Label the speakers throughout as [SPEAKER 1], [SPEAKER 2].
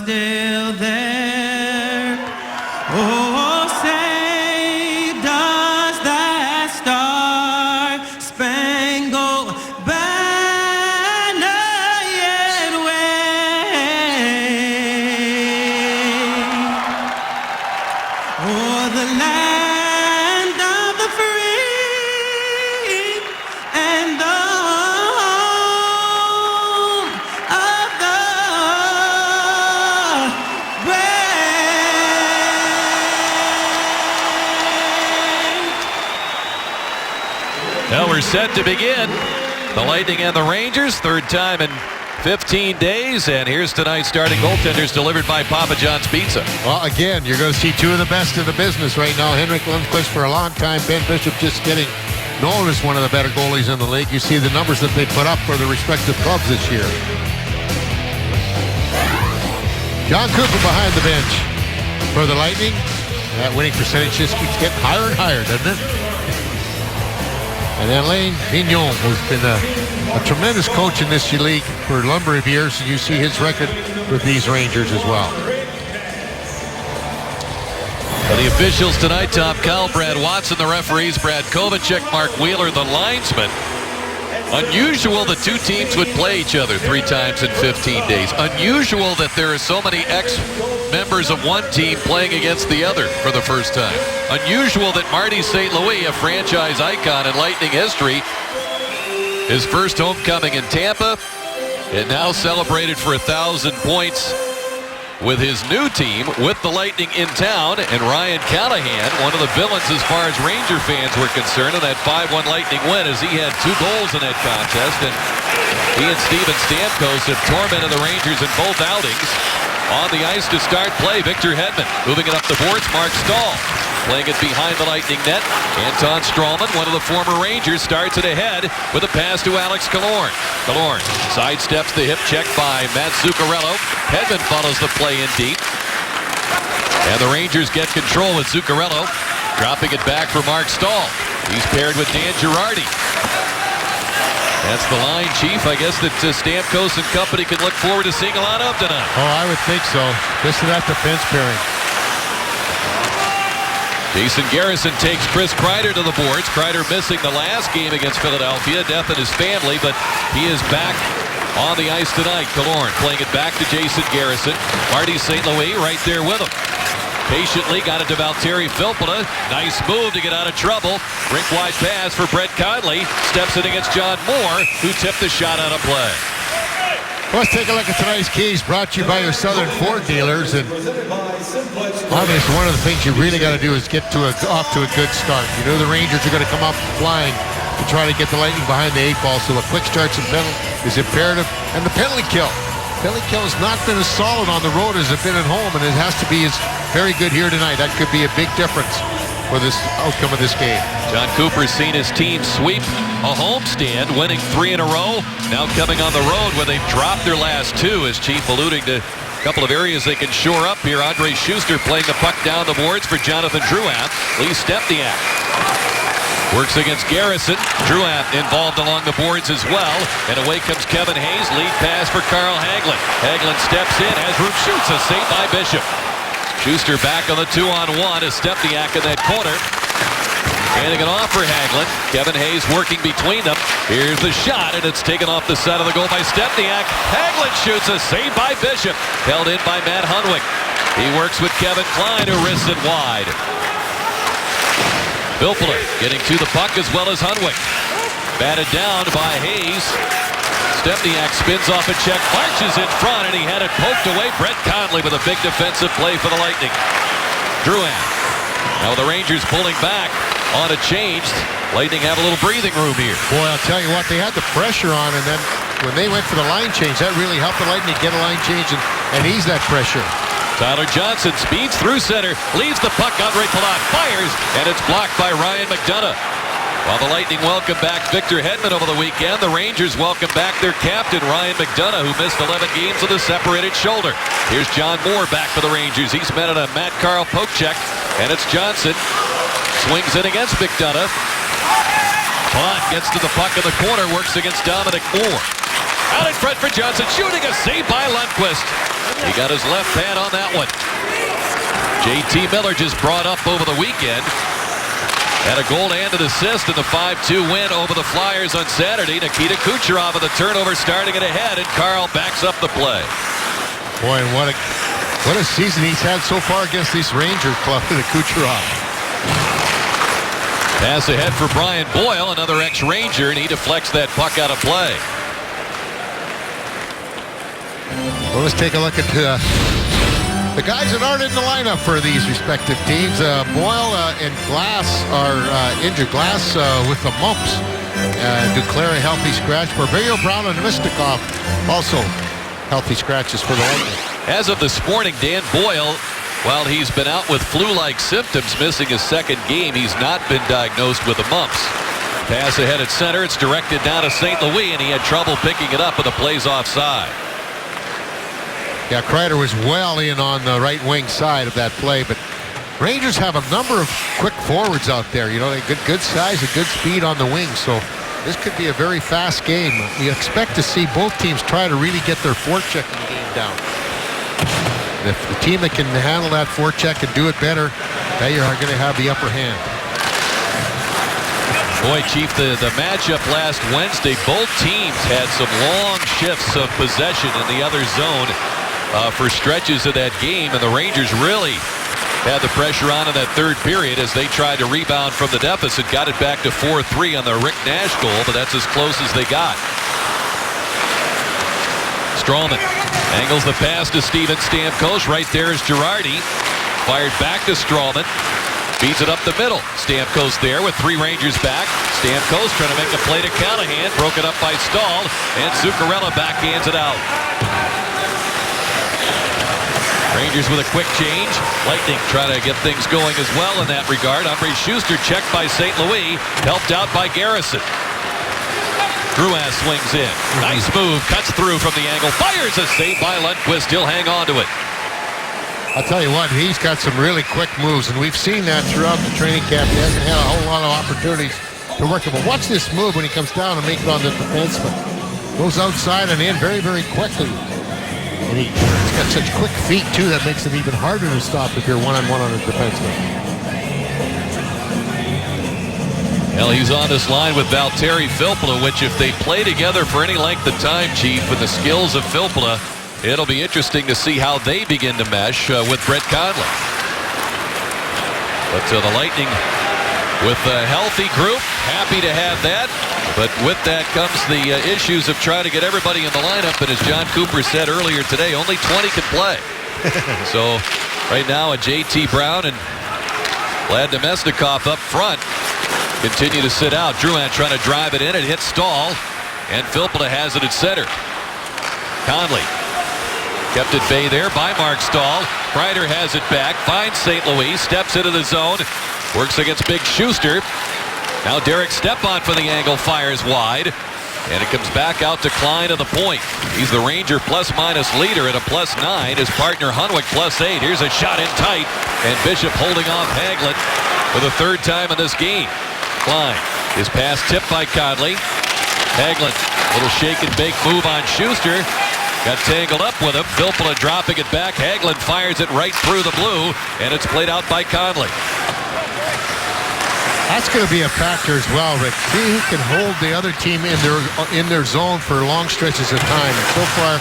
[SPEAKER 1] still there. Oh, say does that star-spangled banner yet wave o'er the land of the free and the home of the brave.
[SPEAKER 2] Now we're set to begin. The Lightning and the Rangers, third time in 15 days, and here's tonight's starting goaltenders delivered by Papa John's Pizza.
[SPEAKER 3] Well, again, you're going to see two of the best in the business right now. Henrik Lundqvist for a long time. Ben Bishop just getting known as one of the better goalies in the league. You see the numbers that they put up for the respective clubs this year. John Cooper behind the bench for the Lightning. That winning percentage just keeps getting higher and higher, doesn't it? And Alain Vigneault, who's been a tremendous coach in this league for a number of years, and you see his record with these Rangers as well.
[SPEAKER 2] For the officials tonight, Tom Cowell, Brad Watson, the referees, Brad Kovacic, Mark Wheeler, the linesman. Unusual that two teams would play each other 3 times in 15 days. Unusual that there are so many ex-members of one team playing against the other for the first time. Unusual that Marty St. Louis, a franchise icon in Lightning history, his first homecoming in Tampa, and now celebrated for 1,000 points with his new team, with the Lightning in town, and Ryan Callahan, one of the villains as far as Ranger fans were concerned in that 5-1 Lightning win, as he had 2 goals in that contest, and he and Steven Stamkos have tormented the Rangers in both outings. On the ice to start play, Victor Hedman. Moving it up the boards, Mark Stahl. Playing it behind the Lightning net. Anton Strawman, one of the former Rangers, starts it ahead with a pass to Alex Killorn. Killorn sidesteps the hip check by Matt Zuccarello. Hedman follows the play in deep. And the Rangers get control with Zuccarello, dropping it back for Mark Stahl. He's paired with Dan Girardi. That's the line, Chief. I guess that Stamkos and company can look forward to seeing a lot of tonight.
[SPEAKER 3] Oh, I would think so. Just to that defense pairing.
[SPEAKER 2] Jason Garrison takes Chris Kreider to the boards. Kreider missing the last game against Philadelphia. Death in his family, but he is back on the ice tonight. Killorn playing it back to Jason Garrison. Marty St. Louis right there with him. Patiently got it to Valtteri Filppula. Nice move to get out of trouble. Rink-wide pass for Brett Conley. Steps in against John Moore, who tipped the shot out of play.
[SPEAKER 3] Let's take a look at tonight's keys, brought to you by your Southern Ford dealers. And obviously, one of the things you really got to do is get off to a good start. You know the Rangers are going to come up flying to try to get the Lightning behind the 8 ball, so the quick starts and penalty is imperative. And the penalty kill. Penalty kill has not been as solid on the road as it's been at home, and it has to be as very good here tonight. That could be a big difference for this outcome of this game.
[SPEAKER 2] John Cooper's seen his team sweep a homestand, winning 3 in a row. Now coming on the road where they've dropped their last 2, as Chief alluding to a couple of areas they can shore up here. Andre Schuster playing the puck down the boards for Jonathan Drouin. Lee Stempniak works against Garrison. Drouin involved along the boards as well. And away comes Kevin Hayes. Lead pass for Carl Hagelin. Hagelin steps in as Root shoots. A save by Bishop. Schuster back on the 2-on-1 as Stempniak in that corner. Handing it off for Hagelin. Kevin Hayes working between them. Here's the shot, and it's taken off the side of the goal by Stempniak. Hagelin shoots. A save by Bishop. Held in by Matt Hunwick. He works with Kevin Klein, who wrists it wide. Filppula getting to the puck as well as Hunwick. Batted down by Hayes. Stempniak spins off a check, marches in front, and he had it poked away. Brett Conley with a big defensive play for the Lightning. Drouin. Now the Rangers pulling back on a change. Lightning have a little breathing room here.
[SPEAKER 3] Boy, I'll tell you what, they had the pressure on, and then when they went for the line change, that really helped the Lightning get a line change and ease that pressure.
[SPEAKER 2] Tyler Johnson speeds through center, leaves the puck. Andre Palat fires, and it's blocked by Ryan McDonough. While the Lightning welcome back Victor Hedman over the weekend, the Rangers welcome back their captain, Ryan McDonough, who missed 11 games with a separated shoulder. Here's John Moore back for the Rangers. He's met at a Matt Carl poke check, and it's Johnson. Swings in against McDonough. Palat gets to the puck in the corner, works against Dominic Moore. Out in front for Johnson, shooting a save by Lundqvist. He got his left hand on that one. JT Miller just brought up over the weekend. Had a goal and an assist in the 5-2 win over the Flyers on Saturday. Nikita Kucherov with the turnover starting it ahead, and Carl backs up the play.
[SPEAKER 3] Boy, and what a season he's had so far against this Rangers club, the Kucherov.
[SPEAKER 2] Pass ahead for Brian Boyle, another ex-Ranger, and he deflects that puck out of play.
[SPEAKER 3] Well, let's take a look at the guys that aren't in the lineup for these respective teams. Boyle and Glass are injured. Glass with the mumps. Duclair a healthy scratch. Barberio, Brown, and Mistikov also healthy scratches for the Lightning.
[SPEAKER 2] As of this morning, Dan Boyle, while he's been out with flu-like symptoms, missing his second game, he's not been diagnosed with the mumps. Pass ahead at center. It's directed down to St. Louis, and he had trouble picking it up, and the play's offside.
[SPEAKER 3] Yeah, Kreider was well in on the right wing side of that play, but Rangers have a number of quick forwards out there. You know, they good size and good speed on the wing, so this could be a very fast game. You expect to see both teams try to really get their forechecking game down. And if the team that can handle that forecheck and do it better, they are going to have the upper hand.
[SPEAKER 2] Boy, Chief, the matchup last Wednesday, both teams had some long shifts of possession in the other zone for stretches of that game, and the Rangers really had the pressure on in that third period as they tried to rebound from the deficit. Got it back to 4-3 on the Rick Nash goal, but that's as close as they got. Stralman angles the pass to Steven Stamkos. Right there is Girardi. Fired back to Stralman. Feeds it up the middle. Stamkos there with three Rangers back. Stamkos trying to make a play to Callahan. Broken up by Stahl. And Zuccarello backhands it out. Rangers with a quick change. Lightning trying to get things going as well in that regard. Andre Schuster checked by St. Louis. Helped out by Garrison. Drouin swings in. Nice move. Cuts through from the angle. Fires a save by Lundqvist. He'll hang on to it.
[SPEAKER 3] I'll tell you what, he's got some really quick moves, and we've seen that throughout the training camp. He hasn't had a whole lot of opportunities to work it. But watch this move when he comes down and makes it on the defenseman. Goes outside and in very, very quickly. And he's got such quick feet, too, that makes it even harder to stop if you're one-on-one on a defenseman.
[SPEAKER 2] Well, he's on this line with Valtteri Filppula, which if they play together for any length of time, Chief, with the skills of Filppula, it'll be interesting to see how they begin to mesh with Brett Conley. But the Lightning with a healthy group, happy to have that. But with that comes the issues of trying to get everybody in the lineup. And as John Cooper said earlier today, only 20 can play. So right now, a JT Brown and Vlad Namestnikov up front continue to sit out. Drouin trying to drive it in. It hits Stahl. And Filppula has it at center. Conley kept at bay there by Mark Stahl. Kreider has it back. Finds St. Louis. Steps into the zone. Works against Big Schuster. Now Derek Stepan for the angle. Fires wide. And it comes back out to Klein to the point. He's the Ranger plus-minus leader at a +9. His partner Hunwick +8. Here's a shot in tight. And Bishop holding off Hagelin for the third time in this game. Klein. His pass tipped by Conley. Hagelin. Little shake and bake move on Schuster. Got tangled up with him. Filppula dropping it back. Hagelin fires it right through the blue. And it's played out by Conley.
[SPEAKER 3] That's going to be a factor as well, Rick. See who can hold the other team in their zone for long stretches of time. And so far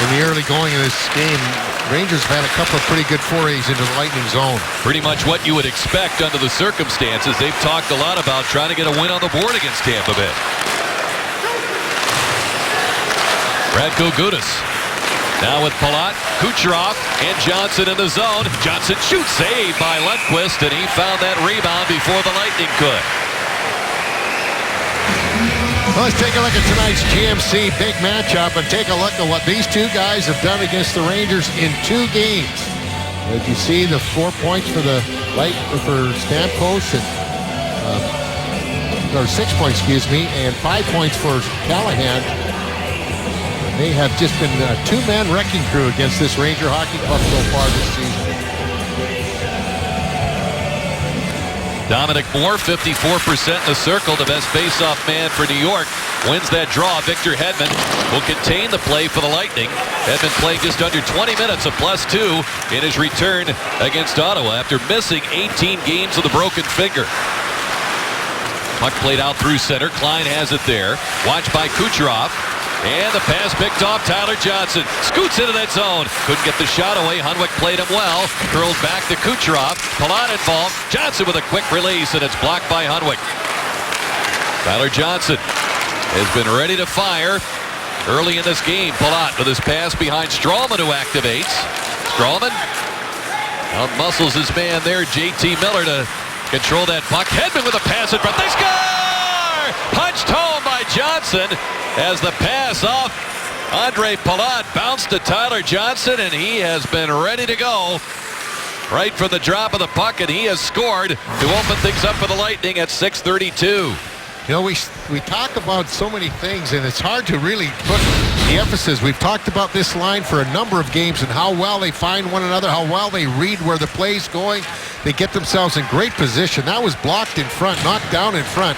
[SPEAKER 3] in the early going of this game, Rangers have had a couple of pretty good forays into the Lightning zone.
[SPEAKER 2] Pretty much what you would expect under the circumstances. They've talked a lot about trying to get a win on the board against Tampa Bay. Radko Gudas. Now with Palat, Kucherov, and Johnson in the zone. Johnson shoots, saved by Lundqvist, and he found that rebound before the Lightning could.
[SPEAKER 3] Well, let's take a look at tonight's GMC big matchup and take a look at what these two guys have done against the Rangers in 2 games. As you see, the 4 points for the Stamkos, or 6 points, excuse me, and 5 points for Callahan. They have just been a two-man wrecking crew against this Ranger hockey club so far this season.
[SPEAKER 2] Dominic Moore, 54% in the circle, the best faceoff man for New York, wins that draw. Victor Hedman will contain the play for the Lightning. Hedman played just under 20 minutes, a +2 in his return against Ottawa after missing 18 games with a broken finger. Puck played out through center. Klein has it there. Watched by Kucherov. And the pass picked off. Tyler Johnson scoots into that zone. Couldn't get the shot away. Hunwick played him well. Curled back to Kucherov. Palat involved. Johnson with a quick release, and it's blocked by Hunwick. Tyler Johnson has been ready to fire early in this game. Palat with his pass behind Strawman, who activates. Strawman outmuscles his man there, JT Miller, to control that puck. Hedman with a pass in front. They score! Punched home by Johnson as the pass off Andre Palat bounced to Tyler Johnson, and he has been ready to go right from the drop of the puck, and he has scored to open things up for the Lightning at 6:32.
[SPEAKER 3] You know, we talk about so many things, and it's hard to really put the emphasis. We've talked about this line for a number of games and how well they find one another, how well they read where the play's going. They get themselves in great position. That was blocked in front, knocked down in front,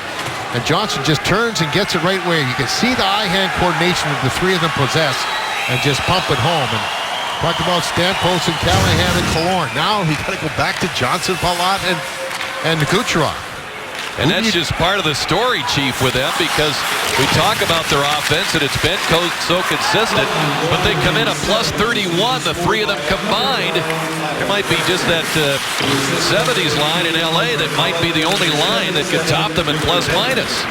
[SPEAKER 3] and Johnson just turns and gets it right where you can see the eye-hand coordination that the three of them possess and just pump it home. And talked about Stamkos and Callahan and Killorn. Now we got to go back to Johnson, Palat, and Kucherov.
[SPEAKER 2] And that's just part of the story, Chief, with them, because we talk about their offense, and it's been so consistent, but they come in a +31, the three of them combined. There might be just that 70s line in L.A. that might be the only line that could top them in plus-minus.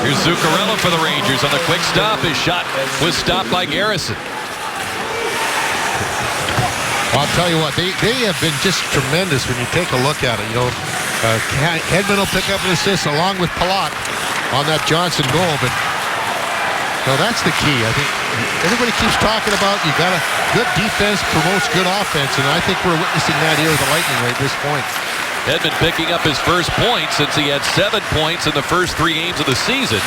[SPEAKER 2] Here's Zuccarello for the Rangers on the quick stop. His shot was stopped by Garrison.
[SPEAKER 3] I'll tell you what, they have been just tremendous when you take a look at it. You know, Hedman will pick up an assist along with Palat on that Johnson goal, but no, that's the key. I think everybody keeps talking about you got a good defense promotes good offense, and I think we're witnessing that here with the Lightning right at this point.
[SPEAKER 2] Hedman picking up his first point since he had 7 points in the first 3 games of the season.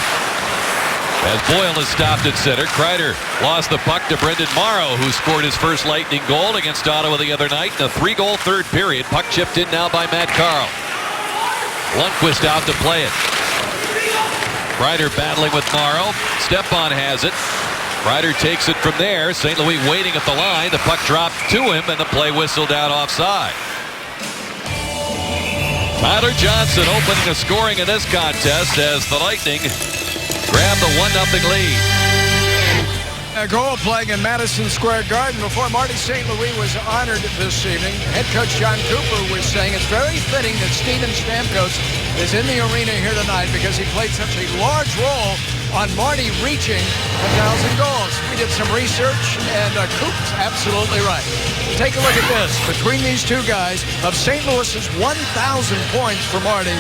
[SPEAKER 2] As Boyle is stopped at center, Kreider lost the puck to Brendan Morrow, who scored his first Lightning goal against Ottawa the other night in a 3-goal third period. Puck chipped in now by Matt Carl. Lundqvist out to play it. Kreider battling with Morrow. Stepan has it. Kreider takes it from there. St. Louis waiting at the line. The puck dropped to him, and the play whistled out offside. Tyler Johnson opening the scoring in this contest as the Lightning grab the 1-0 lead.
[SPEAKER 4] A goal playing in Madison Square Garden before Marty St. Louis was honored this evening. Head coach John Cooper was saying it's very fitting that Steven Stamkos is in the arena here tonight because he played such a large role on Marty reaching 1,000 goals. We did some research, and Coop's absolutely right. Take a look at this. Between these two guys, of St. Louis's 1,000 points for Marty,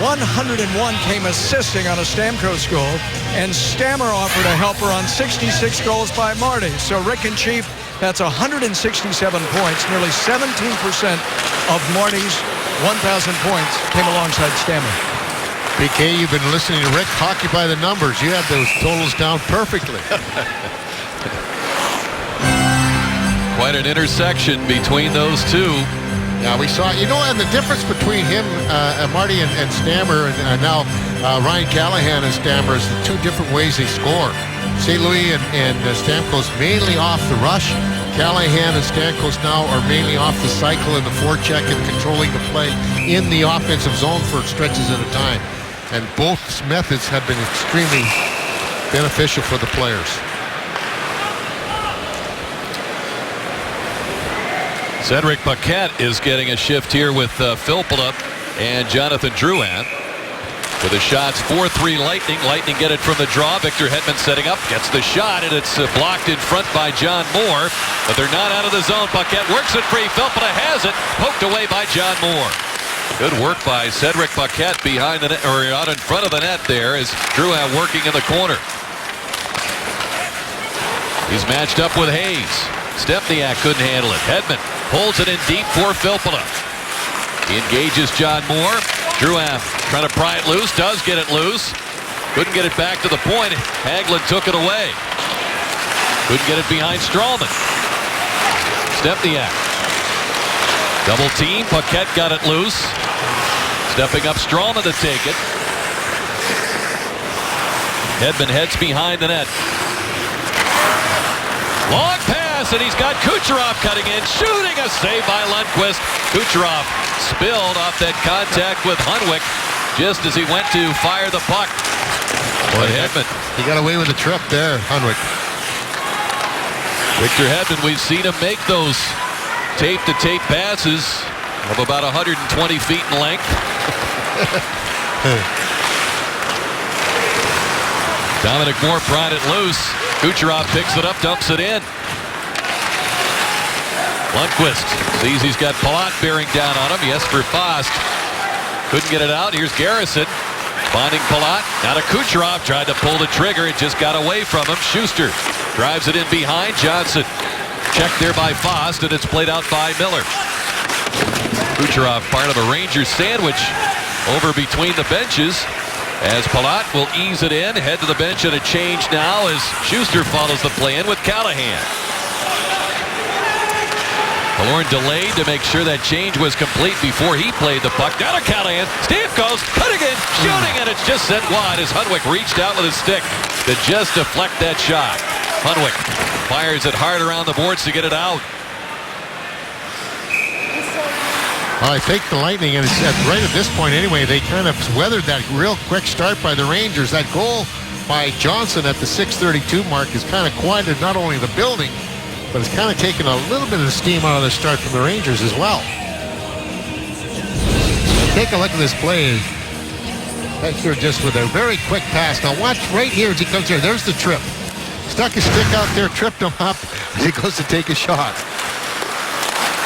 [SPEAKER 4] 101 came assisting on a Stamkos goal, and Stammer offered a helper on 66 goals by Marty. So Rick and Chief, that's 167 points. Nearly 17% of Marty's 1,000 points came alongside Stammer.
[SPEAKER 3] BK, you've been listening to Rick Hockey by the Numbers. You had those totals down perfectly.
[SPEAKER 2] Quite an intersection between those two.
[SPEAKER 3] Yeah, we saw, you know, and the difference between him, Marty and Stammer, and now Ryan Callahan and Stammer is the two different ways they score. St. Louis and Stamkos mainly off the rush. Callahan and Stamkos now are mainly off the cycle and the forecheck and controlling the play in the offensive zone for stretches at a time. And both methods have been extremely beneficial for the players.
[SPEAKER 2] Cedric Paquette is getting a shift here with Filppula and Jonathan Drouin. With the shots, 4-3 Lightning. Lightning get it from the draw. Victor Hedman setting up, gets the shot, and it's blocked in front by John Moore. But they're not out of the zone. Paquette works it free. Filppula has it, poked away by John Moore. Good work by Cedric Paquette behind the net, or out in front of the net there, as Drouin working in the corner. He's matched up with Hayes. Stepniak couldn't handle it. Hedman holds it in deep for Filppula. He engages John Moore. Drouin trying to pry it loose. Does get it loose. Couldn't get it back to the point. Hagelin took it away. Couldn't get it behind Strawman. Stepniak Double team. Paquette got it loose. Stepping up Stralman to take it. Hedman heads behind the net. Long pass, and he's got Kucherov cutting in, shooting, a save by Lundqvist. Kucherov spilled off that contact with Hunwick just as he went to fire the puck. Boy, Hedman.
[SPEAKER 3] He got away with a trip there, Hunwick.
[SPEAKER 2] Victor Hedman, we've seen him make those tape-to-tape passes of about 120 feet in length. Dominic Moore pried it loose. Kucherov picks it up, dumps it in. Lundqvist sees he's got Palat bearing down on him. Jesper Fast couldn't get it out. Here's Garrison finding Palat. Now to Kucherov, tried to pull the trigger. It just got away from him. Schuster drives it in behind Johnson. Checked there by Fast, and it's played out by Miller. Kucherov part of a Rangers sandwich over between the benches as Palat will ease it in. Head to the bench and a change now as Schuster follows the play in with Callahan. Killorn delayed to make sure that change was complete before he played the puck. Down to Callahan. Stamkos cutting in, shooting, and it's just sent wide as Hunwick reached out with his stick to just deflect that shot. Hunwick fires it hard around the boards to get it out.
[SPEAKER 3] Well, I think the Lightning, and it's right at this point anyway, they kind of weathered that real quick start by the Rangers. That goal by Johnson at the 6:32 mark has kind of quieted not only the building, but it's kind of taken a little bit of the steam out of the start from the Rangers as well. Take a look at this play. Hector just with a very quick pass. Now watch right here as he comes here. There's the trip. Stuck his stick out there, tripped him up as he goes to take a shot.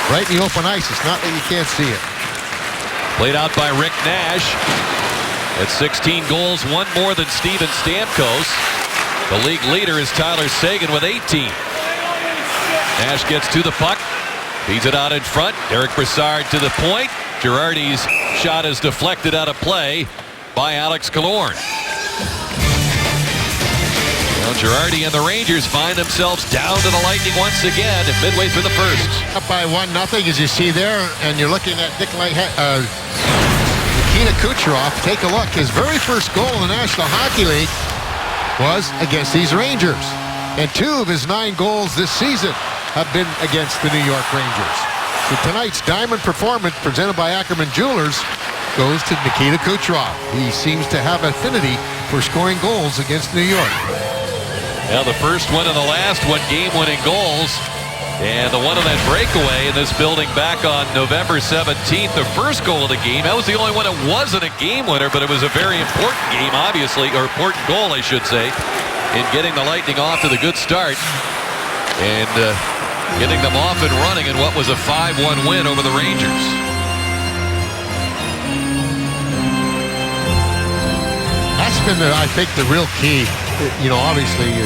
[SPEAKER 3] Right in the open ice. It's not that you can't see it.
[SPEAKER 2] Played out by Rick Nash. At 16 goals, one more than Steven Stamkos. The league leader is Tyler Seguin with 18. Nash gets to the puck. Feeds it out in front. Eric Brassard to the point. Girardi's shot is deflected out of play by Alex Killorn. Well, Girardi and the Rangers find themselves down to the Lightning once again midway through the first.
[SPEAKER 3] Up by 1-0 as you see there, and you're looking at Nikita Kucherov. Take a look. His very first goal in the National Hockey League was against these Rangers. And 2 of his 9 goals this season have been against the New York Rangers. So tonight's diamond performance presented by Ackerman Jewelers goes to Nikita Kucherov. He seems to have affinity for scoring goals against New York.
[SPEAKER 2] Now the first one and the last one game-winning goals. And the one on that breakaway in this building back on November 17th, the first goal of the game. That was the only one that wasn't a game winner, but it was a very important game, obviously, or important goal, I should say, in getting the Lightning off to the good start and getting them off and running in what was a 5-1 win over the Rangers.
[SPEAKER 3] That's been, I think, the real key. You know, obviously, you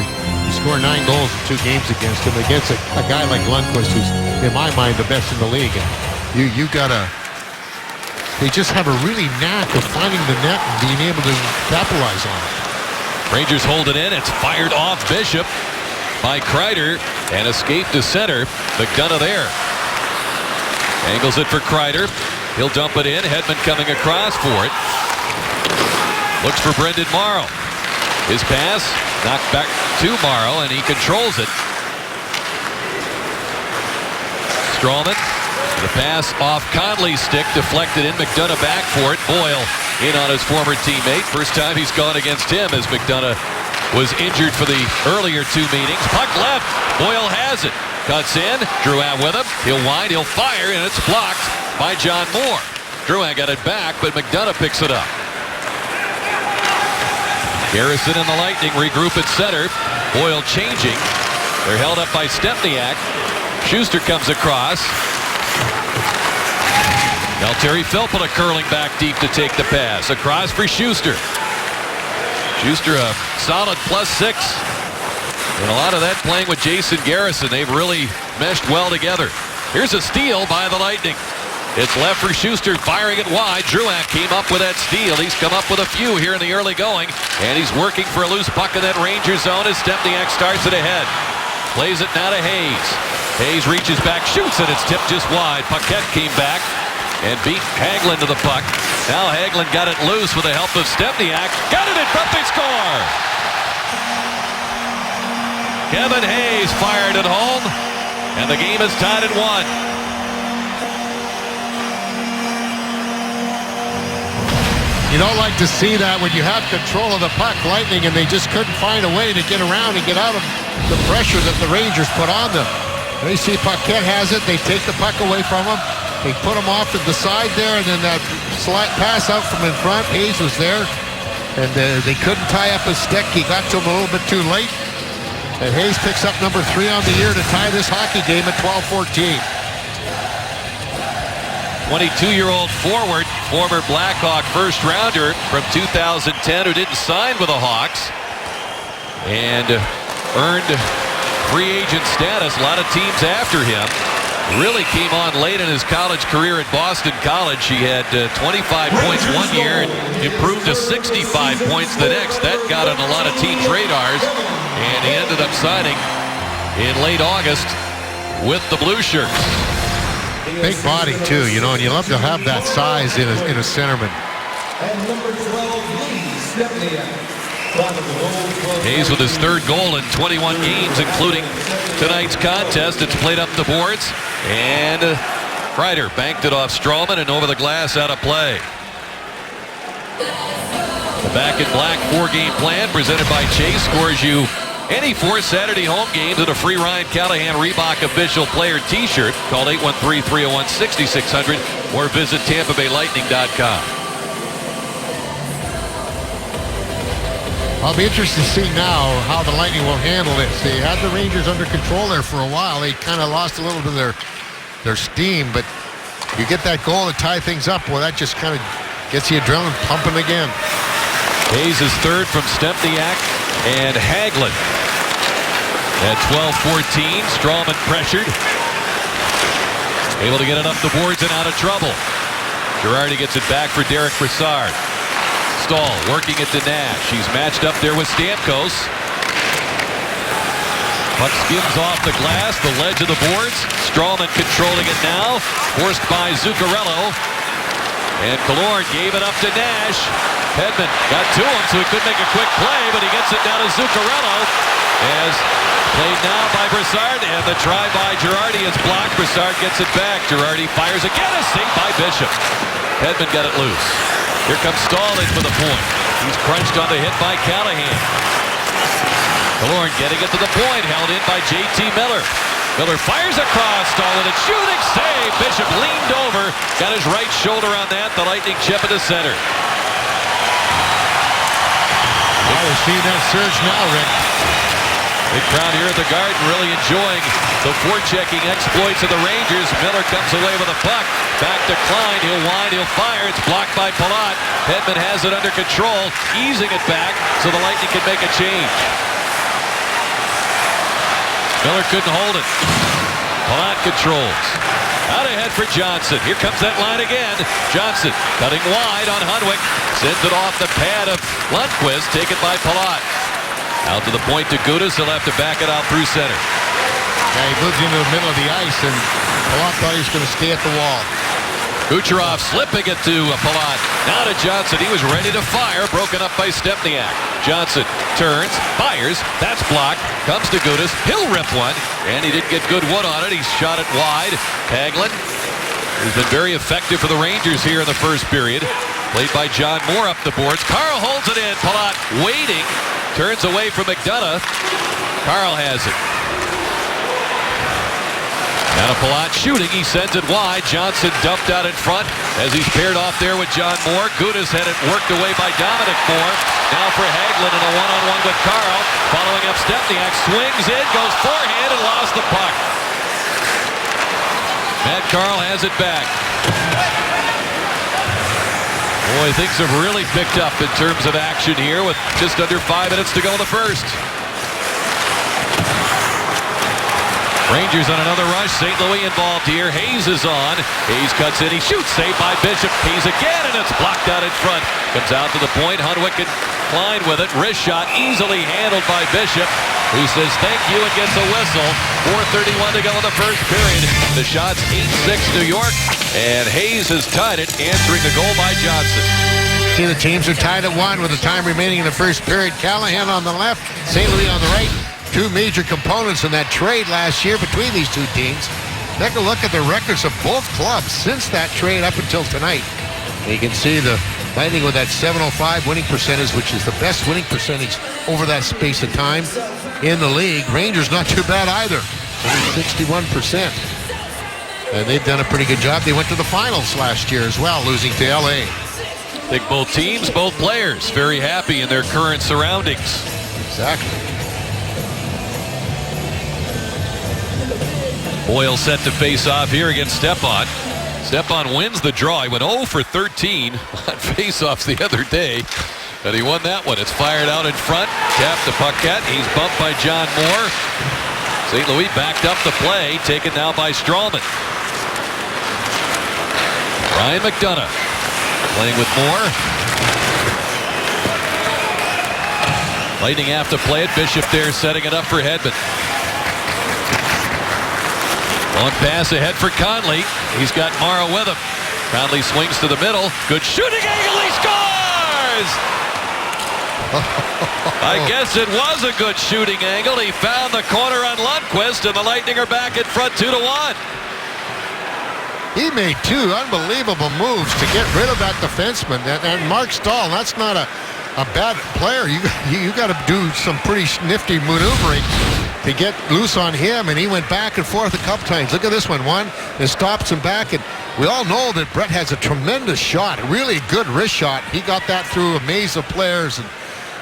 [SPEAKER 3] score 9 goals in 2 games against him, against a guy like Lundqvist, who's, in my mind, the best in the league. And you gotta, they just have a really knack of finding the net and being able to capitalize on it.
[SPEAKER 2] Rangers hold it in. It's fired off Bishop by Kreider and escaped to center. McDonough there. Angles it for Kreider. He'll dump it in. Hedman coming across for it. Looks for Brendan Morrow. His pass knocked back to Morrow, and he controls it. Stralman. The pass off Conley's stick, deflected in. McDonough back for it. Boyle in on his former teammate. First time he's gone against him as McDonough was injured for the earlier 2 meetings. Puck left. Boyle has it. Cuts in. Drouin with him. He'll wind. He'll fire, and it's blocked by John Moore. Drouin got it back, but McDonough picks it up. Garrison and the Lightning regroup at center. Boyle changing. They're held up by Stempniak. Schuster comes across. Valtteri Filppula curling back deep to take the pass. Across for Schuster. Schuster a solid +6. And a lot of that playing with Jason Garrison. They've really meshed well together. Here's a steal by the Lightning. It's left for Schuster, firing it wide. Drouin came up with that steal. He's come up with a few here in the early going. And he's working for a loose puck in that Ranger zone as Stempniak starts it ahead. Plays it now to Hayes. Hayes reaches back, shoots, and it's tipped just wide. Paquette came back and beat Hagelin to the puck. Now Hagelin got it loose with the help of Stempniak. Got it in front, they score! Kevin Hayes fired it home, and the game is tied at 1.
[SPEAKER 3] You don't like to see that when you have control of the puck, Lightning, and they just couldn't find a way to get around and get out of the pressure that the Rangers put on them. They see Paquette has it, they take the puck away from him, they put him off to the side there, and then that slide pass out from in front. Hayes was there, and they couldn't tie up his stick. He got to him a little bit too late, and Hayes picks up number 3 on the year to tie this hockey game at 12-14.
[SPEAKER 2] 22-year-old forward, former Blackhawk first-rounder from 2010 who didn't sign with the Hawks and earned free agent status. A lot of teams after him. Really came on late in his college career at Boston College. He had 25 points one year and improved to 65 points the next. That got on a lot of teams' radars, and he ended up signing in late August with the Blue Shirts.
[SPEAKER 3] Big body, too, you know, and you love to have that size in a centerman.
[SPEAKER 5] And number 12, Lee Stempniak.
[SPEAKER 2] Hayes with his third goal in 21 games, including tonight's contest. It's played up the boards, and Kreider banked it off Stralman and over the glass out of play. The Back in Black 4-game plan presented by Chase scores you any 4 Saturday home games at a free Ryan Callahan Reebok official player t-shirt. Call 813-301-6600 or visit TampaBayLightning.com.
[SPEAKER 3] I'll be interested to see now how the Lightning will handle this. They had the Rangers under control there for a while. They kind of lost a little bit of their steam, but you get that goal to tie things up, well, that just kind of gets the adrenaline pumping again.
[SPEAKER 2] Hayes is third from Stempniak and Hagelin. At 12-14, Stralman pressured. Able to get it up the boards and out of trouble. Girardi gets it back for Derek Brassard. Stahl working it to Nash. He's matched up there with Stamkos. Puck skims off the glass, the ledge of the boards. Stralman controlling it now. Forced by Zuccarello. And Killorn gave it up to Nash. Hedman got to him, so he couldn't make a quick play, but he gets it down to Zuccarello. As played now by Brassard, and the try by Girardi is blocked. Brassard gets it back. Girardi fires again, a save by Bishop. Hedman got it loose. Here comes Stahl in for the point. He's crunched on the hit by Callahan. Killorn getting it to the point, held in by J.T. Miller. Miller fires across, Stahl with a shooting save. Bishop leaned over, got his right shoulder on that. The Lightning chip in the center.
[SPEAKER 3] Oh, we're seeing that surge now, Rick.
[SPEAKER 2] Big crowd here at the Garden really enjoying the forechecking exploits of the Rangers. Miller comes away with a puck. Back to Klein. He'll wind, he'll fire. It's blocked by Palat. Hedman has it under control, easing it back so the Lightning can make a change. Miller couldn't hold it. Palat controls. Out ahead for Johnson. Here comes that line again. Johnson cutting wide on Hunwick. Sends it off the pad of Lundqvist, taken by Palat. Out to the point to Gudas. He'll have to back it out through center.
[SPEAKER 3] Yeah, he moved into the middle of the ice, and Palat thought he was going to stay at the wall.
[SPEAKER 2] Kucherov slipping it to Palat. Now to Johnson. He was ready to fire. Broken up by Stempniak. Johnson turns, fires. That's blocked. Comes to Gudas. He'll rip one. And he didn't get good wood on it. He shot it wide. Hagelin has been very effective for the Rangers here in the first period. Played by John Moore up the boards. Carl holds it in. Palat waiting. Turns away from McDonough. Carl has it. Now to Palat shooting. He sends it wide. Johnson dumped out in front as he's paired off there with John Moore. Gudas had it worked away by Dominic Moore. Now for Hagelin in a one-on-one with Carl. Following up Stempniak. Swings in, goes forehand and lost the puck. Matt Carl has it back. Boy, things have really picked up in terms of action here with just under 5 minutes to go in the first. Rangers on another rush. St. Louis involved here. Hayes is on. Hayes cuts in. He shoots. Saved by Bishop. Hayes again, and it's blocked out in front. Comes out to the point. Hunwick and Klein with it. Wrist shot easily handled by Bishop. who says thank you and gets a whistle. 4:31 to go in the first period. The shot's 8-6 New York, and Hayes has tied it, answering the goal by Johnson.
[SPEAKER 3] See, the teams are tied at 1 with the time remaining in the first period. Callahan on the left, St. Louis on the right. Two major components in that trade last year between these two teams. Take a look at the records of both clubs since that trade up until tonight. And you can see the Lightning with that .705 winning percentage, which is the best winning percentage over that space of time in the league. Rangers not too bad either, only 61%. And they've done a pretty good job. They went to the finals last year as well, losing to LA.
[SPEAKER 2] I think both teams, both players, very happy in their current surroundings.
[SPEAKER 3] Exactly.
[SPEAKER 2] Boyle set to face off here against Stepan. Stepan wins the draw. He went 0 for 13 on face-offs the other day, and he won that one. It's fired out in front. Tapped to Paquette. He's bumped by John Moore. St. Louis backed up the play, taken now by Strawman. Ryan McDonough playing with Moore. Lightning have to play it. Bishop there setting it up for Hedman. Long pass ahead for Conley. He's got Morrow with him. Conley swings to the middle. Good shooting angle. He scores! I guess it was a good shooting angle. He found the corner on Lundqvist, and the Lightning are back in front 2-1.
[SPEAKER 3] He made two unbelievable moves to get rid of that defenseman. And Mark Stahl, that's not a bad player. You got to do some pretty nifty maneuvering to get loose on him, and he went back and forth a couple times. Look at this one. One, and stops him back, and we all know that Brett has a tremendous shot, a really good wrist shot. He got that through a maze of players, and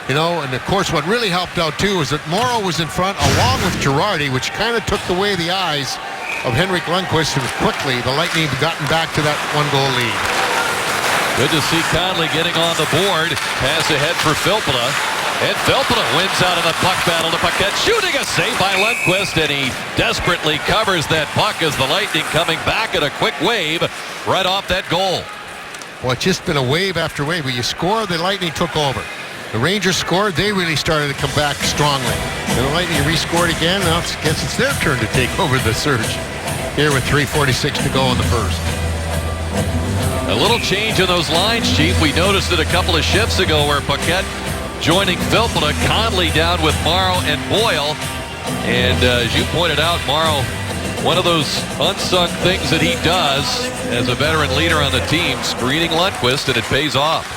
[SPEAKER 3] and of course what really helped out too is that Morrow was in front along with Girardi, which kind of took away the eyes of Henrik Lundqvist, and quickly the Lightning have gotten back to that one-goal lead.
[SPEAKER 2] Good to see Conley getting on the board. Pass ahead for Filppula. And Filppula wins out of the puck battle to Paquette. Shooting a save by Lundqvist, and he desperately covers that puck as the Lightning coming back at a quick wave right off that goal.
[SPEAKER 3] Well, it's just been a wave after wave. When you score, the Lightning took over. The Rangers scored, they really started to come back strongly. And the Lightning rescored again. Now I guess it's their turn to take over the surge here with 3:46 to go in the first.
[SPEAKER 2] A little change in those lines, Chief. We noticed it a couple of shifts ago where Paquette joining Filppula, Conley down with Morrow and Boyle. And as you pointed out, Morrow, one of those unsung things that he does as a veteran leader on the team, screening Lundqvist, and it pays off.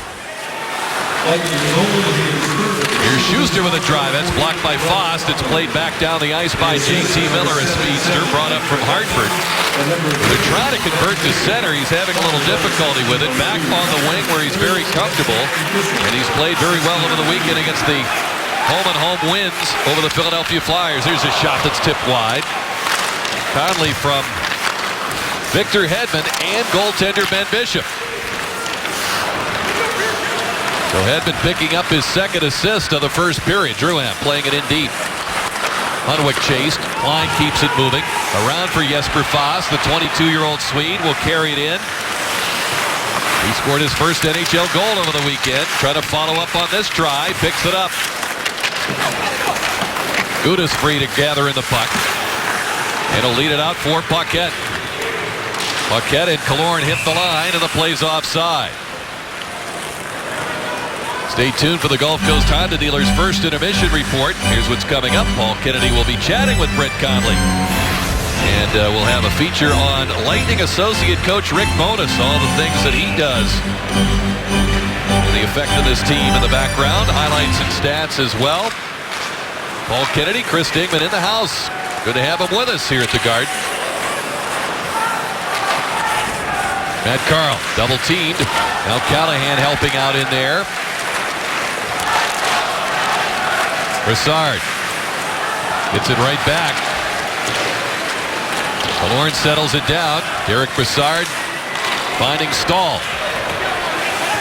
[SPEAKER 2] Here's Schuster with a drive. That's blocked by Fost. It's played back down the ice by J.T. Miller, a speedster brought up from Hartford. They're trying to convert to center. He's having a little difficulty with it. Back on the wing where he's very comfortable. And he's played very well over the weekend against the home-and-home wins over the Philadelphia Flyers. Here's a shot that's tipped wide. Conley from Victor Hedman and goaltender Ben Bishop. So Hedman picking up his second assist of the first period. Drouin playing it in deep. Hunwick chased. Klein keeps it moving. Around for Jesper Fast. The 22-year-old Swede will carry it in. He scored his first NHL goal over the weekend. Trying to follow up on this try. Picks it up. Gudas free to gather in the puck. And he'll lead it out for Paquette. Paquette and Killorn hit the line, and the play's offside. Stay tuned for the Gulf Coast Honda dealer's first intermission report. Here's what's coming up. Paul Kennedy will be chatting with Brett Conley. And we'll have a feature on Lightning associate coach Rick Bowness, all the things that he does. And the effect of this team in the background. Highlights and stats as well. Paul Kennedy, Chris Dingman in the house. Good to have him with us here at the Garden. Matt Carl, double teamed. Now Callahan helping out in there. Brassard gets it right back. Killorn settles it down. Derek Brassard finding Stahl.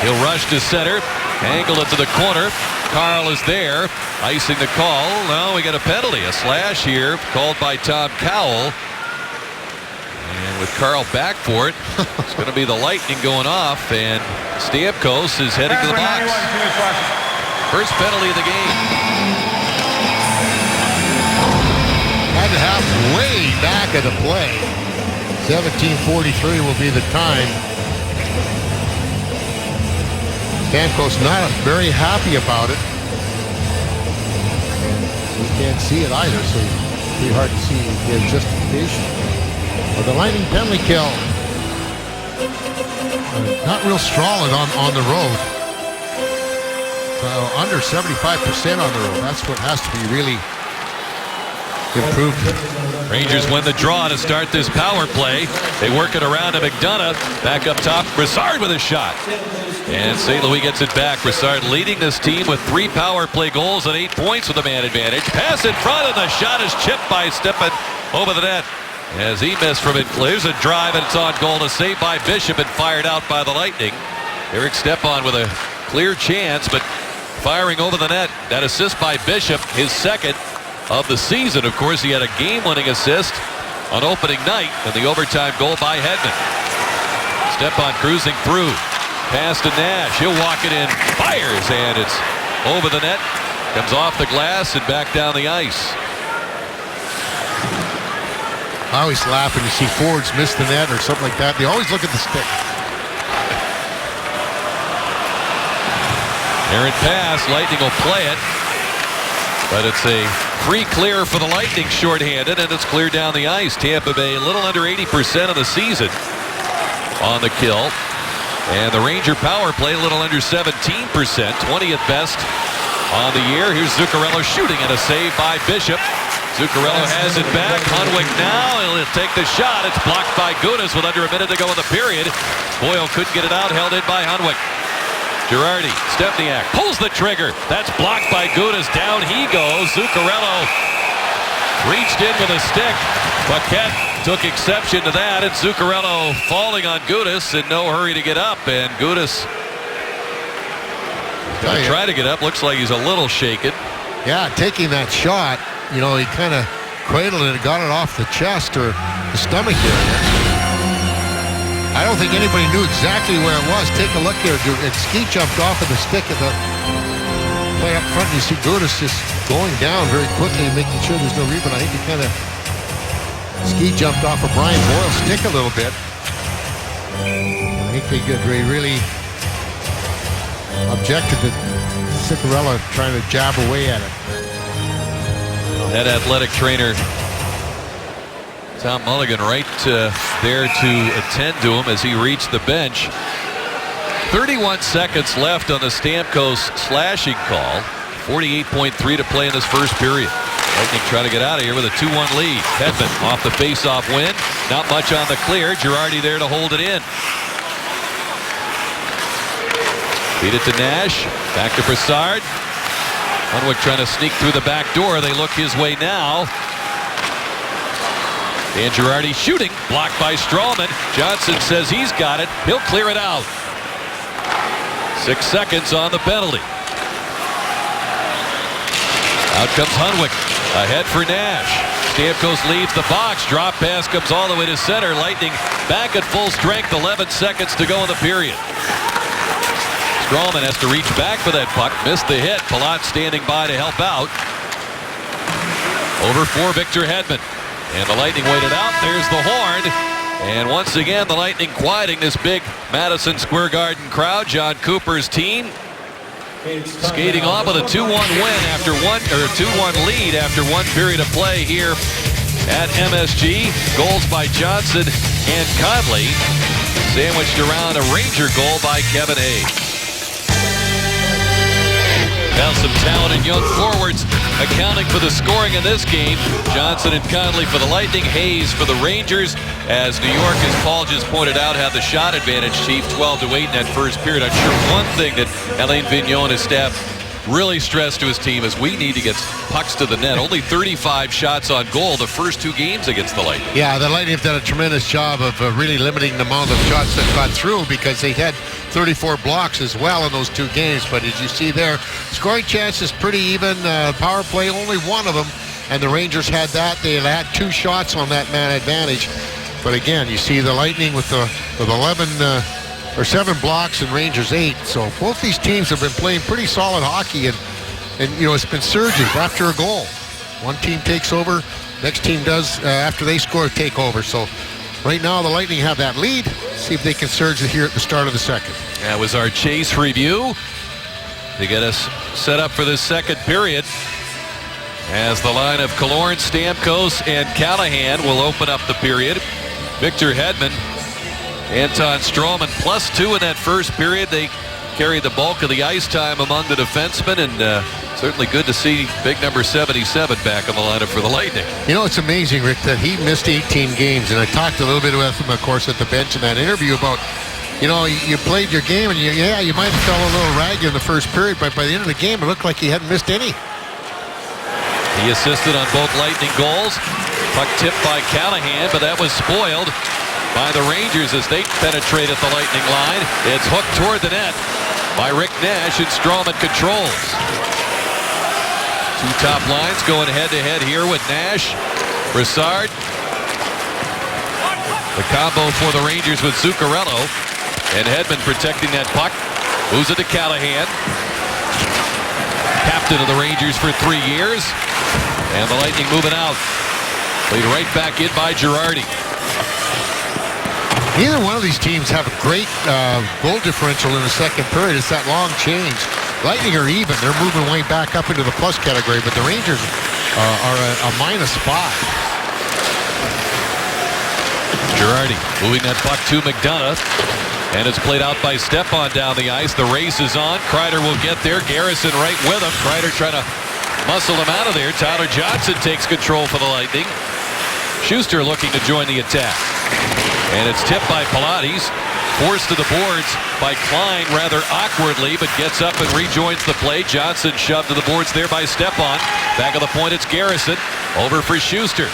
[SPEAKER 2] He'll rush to center. Angle it to the corner. Carl is there. Icing the call. Now we got a penalty. A slash here called by Tom Cowell. And with Carl back for it, it's going to be the Lightning going off. And Stamkos is heading to the box. First penalty of the game.
[SPEAKER 3] the half way back of the play. 17:43 will be the time. Stamkos not very happy about it. We can't see it either, so it's pretty hard to see his justification. But the Lightning penalty kill. Not real strong on the road. Under 75% on the road. That's what has to be really improved.
[SPEAKER 2] Rangers win the draw to start this power play. They work it around to McDonough. Back up top, Brassard with a shot. And St. Louis gets it back. Brassard leading this team with 3 power play goals and 8 points with a man advantage. Pass in front, and the shot is chipped by Stepan over the net. As he missed from it, there's a drive, and it's on goal to save by Bishop and fired out by the Lightning. Eric Stepan with a clear chance, but firing over the net. That assist by Bishop, his second of the season. Of course, he had a game-winning assist on opening night, and the overtime goal by Hedman. Stepan cruising through. Pass to Nash. He'll walk it in. Fires, and it's over the net. Comes off the glass and back down the ice.
[SPEAKER 3] I always laugh when you see forwards miss the net or something like that. They always look at the stick.
[SPEAKER 2] Errant pass. Lightning will play it. But it's a free clear for the Lightning shorthanded, and it's cleared down the ice. Tampa Bay a little under 80% of the season on the kill. And the Ranger power play a little under 17%, 20th best on the year. Here's Zuccarello shooting, and a save by Bishop. Zuccarello has it back. Hunwick now, he'll take the shot. It's blocked by Gudas with under a minute to go in the period. Boyle couldn't get it out, held in by Hunwick. Girardi, Stepniak pulls the trigger. That's blocked by Gudas. Down he goes. Zuccarello reached in with a stick. Paquette took exception to that, and Zuccarello falling on Gudas in no hurry to get up. And Gudas gonna try to get up. Looks like he's a little shaken.
[SPEAKER 3] Yeah, taking that shot, you know, he kind of cradled it and got it off the chest or the stomach area. I don't think anybody knew exactly where it was. Take a look here. Ski jumped off of the stick of the play up front. You see Gudas just going down very quickly and making sure there's no rebound. I think he kind of ski jumped off of Brian Boyle's stick a little bit. I think they really objected to Zuccarello trying to jab away at it.
[SPEAKER 2] That athletic trainer Tom Mulligan right there to attend to him as he reached the bench. 31 seconds left on the Stamkos slashing call. 48.3 to play in this first period. Lightning trying to get out of here with a 2-1 lead. Hedman off the face-off win. Not much on the clear. Girardi there to hold it in. Feed it to Nash. Back to Brassard. Hunwick trying to sneak through the back door. They look his way now. And Girardi shooting, blocked by Strawman. Johnson says he's got it. He'll clear it out. 6 seconds on the penalty. Out comes Hunwick. Ahead for Nash. Stamkos leaves the box. Drop pass comes all the way to center. Lightning back at full strength. 11 seconds to go in the period. Strawman has to reach back for that puck. Missed the hit. Palat standing by to help out. Over for Victor Hedman. And the Lightning waited out. There's the horn. And once again, the Lightning quieting this big Madison Square Garden crowd. John Cooper's team skating off with a 2-1 win after 2-1 lead after 1 period of play here at MSG. Goals by Johnson and Conley. Sandwiched around a Ranger goal by Kevin Hayes. Now some talented young forwards accounting for the scoring in this game. Johnson and Conley for the Lightning, Hayes for the Rangers. As New York, as Paul just pointed out, had the shot advantage, Chief, 12-8 in that first period. I'm sure one thing that Alain Vigneault and his staff really stressed to his team is we need to get pucks to the net. Only 35 shots on goal the first 2 games against the Lightning.
[SPEAKER 3] Yeah, the Lightning have done a tremendous job of really limiting the amount of shots that got through because they had 34 blocks as well in those 2 games. But as you see there, scoring chances pretty even. Power play, only 1 of them. And the Rangers had that. They had 2 shots on that man advantage. But again, you see the Lightning with 7 blocks and Rangers 8. So both these teams have been playing pretty solid hockey, and you know, it's been surges after a goal. One team takes over, next team does after they score, take over. So right now the Lightning have that lead. See if they can surge it here at the start of the second.
[SPEAKER 2] That was our chase review to get us set up for this second period, as the line of Killorn, Stamkos, and Callahan will open up the period. Victor Hedman, Anton Strawman +2 in that first period. They carried the bulk of the ice time among the defensemen, and certainly good to see big number 77 back on the lineup for the Lightning.
[SPEAKER 3] You know, it's amazing, Rick, that he missed 18 games, and I talked a little bit with him, of course, at the bench in that interview about, you know, you played your game, and you might have felt a little ragged in the first period, but by the end of the game, it looked like he hadn't missed any.
[SPEAKER 2] He assisted on both Lightning goals. Puck tipped by Callahan, but that was spoiled by the Rangers as they penetrated the Lightning line. It's hooked toward the net by Rick Nash, and Strawman controls. Two top lines going head-to-head here with Nash, Brassard. The combo for the Rangers with Zuccarello, and Hedman protecting that puck. Moves it to Callahan. Captain of the Rangers for 3 years. And the Lightning moving out. Played right back in by Girardi.
[SPEAKER 3] Neither one of these teams have a great goal differential in the second period. It's that long change. Lightning are even. They're moving way back up into the plus category, but the Rangers are a -5.
[SPEAKER 2] Girardi moving that puck to McDonough. And it's played out by Stepan down the ice. The race is on. Kreider will get there. Garrison right with him. Kreider trying to muscle him out of there. Tyler Johnson takes control for the Lightning. Schuster looking to join the attack. And it's tipped by Pilates. Forced to the boards by Klein rather awkwardly, but gets up and rejoins the play. Johnson shoved to the boards there by Stepan. Back of the point, it's Garrison. Over for Schuster.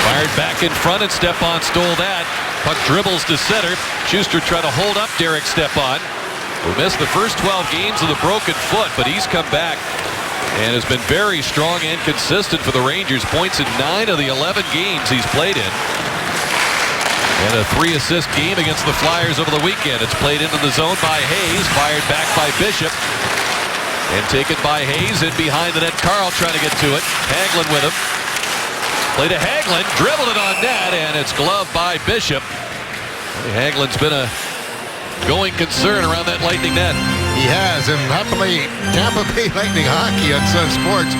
[SPEAKER 2] Fired back in front, and Stepan stole that. Puck dribbles to center. Schuster trying to hold up Derek Stepan, who missed the first 12 games with a broken foot, but he's come back and has been very strong and consistent for the Rangers. Points in 9 of the 11 games he's played in. And a 3-assist game against the Flyers over the weekend. It's played into the zone by Hayes, fired back by Bishop. And taken by Hayes, in behind the net. Carl trying to get to it. Hagelin with him. Play to Hagelin, dribbled it on net, and it's gloved by Bishop. Hagelin's been a going concern around that Lightning net.
[SPEAKER 3] He has, and happily, Tampa Bay Lightning Hockey on Sun Sports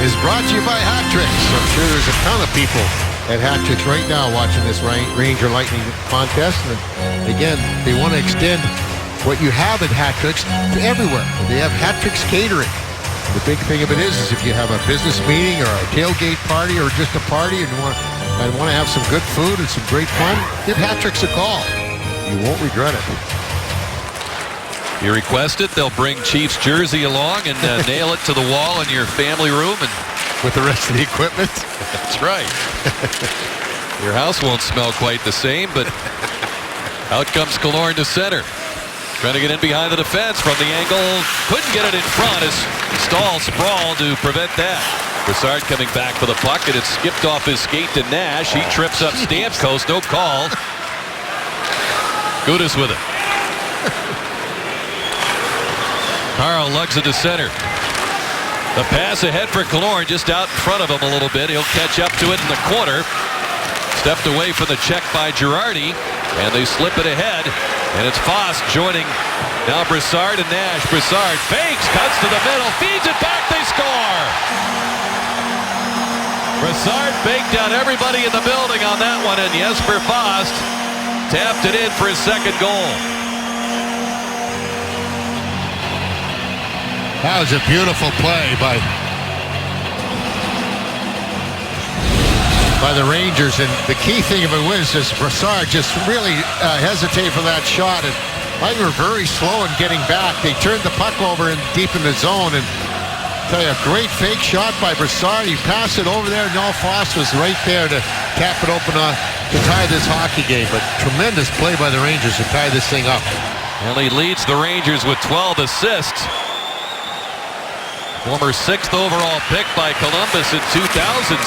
[SPEAKER 3] is brought to you by Hat Tricks. I'm sure there's a ton of people at Hat Tricks right now watching this Ranger Lightning contest. And again, they want to extend what you have at Hat Tricks to everywhere. They have Hat Tricks catering. The big thing of it is if you have a business meeting or a tailgate party or just a party and want to have some good food and some great fun, give Hat Tricks a call. You won't regret it.
[SPEAKER 2] You request it, they'll bring Chiefs jersey along and nail it to the wall in your family room, and
[SPEAKER 3] with the rest of the equipment.
[SPEAKER 2] That's right. Your house won't smell quite the same, but out comes Killorn to center. Trying to get in behind the defense from the angle. Couldn't get it in front as Stahl sprawled to prevent that. Brassard coming back for the puck, and it skipped off his skate to Nash. He trips up Stamkos. No call. Gudas with it. Carl lugs it to center. The pass ahead for Killorn, just out in front of him a little bit. He'll catch up to it in the corner. Stepped away from the check by Girardi, and they slip it ahead. And it's Foss joining now Brassard and Nash. Brassard fakes, cuts to the middle, feeds it back, they score! Brassard baked down everybody in the building on that one, and Jesper Foss tapped it in for his second goal.
[SPEAKER 3] That was a beautiful play by the Rangers, and the key thing of it was is Brassard just really hesitated for that shot, and they were very slow in getting back. They turned the puck over and deep in the zone, and tell you, a great fake shot by Brassard. He passed it over there, and Noel Foss was right there to tap it open to tie this hockey game. But tremendous play by the Rangers to tie this thing up.
[SPEAKER 2] And he leads the Rangers with 12 assists. Former 6th overall pick by Columbus in 2006.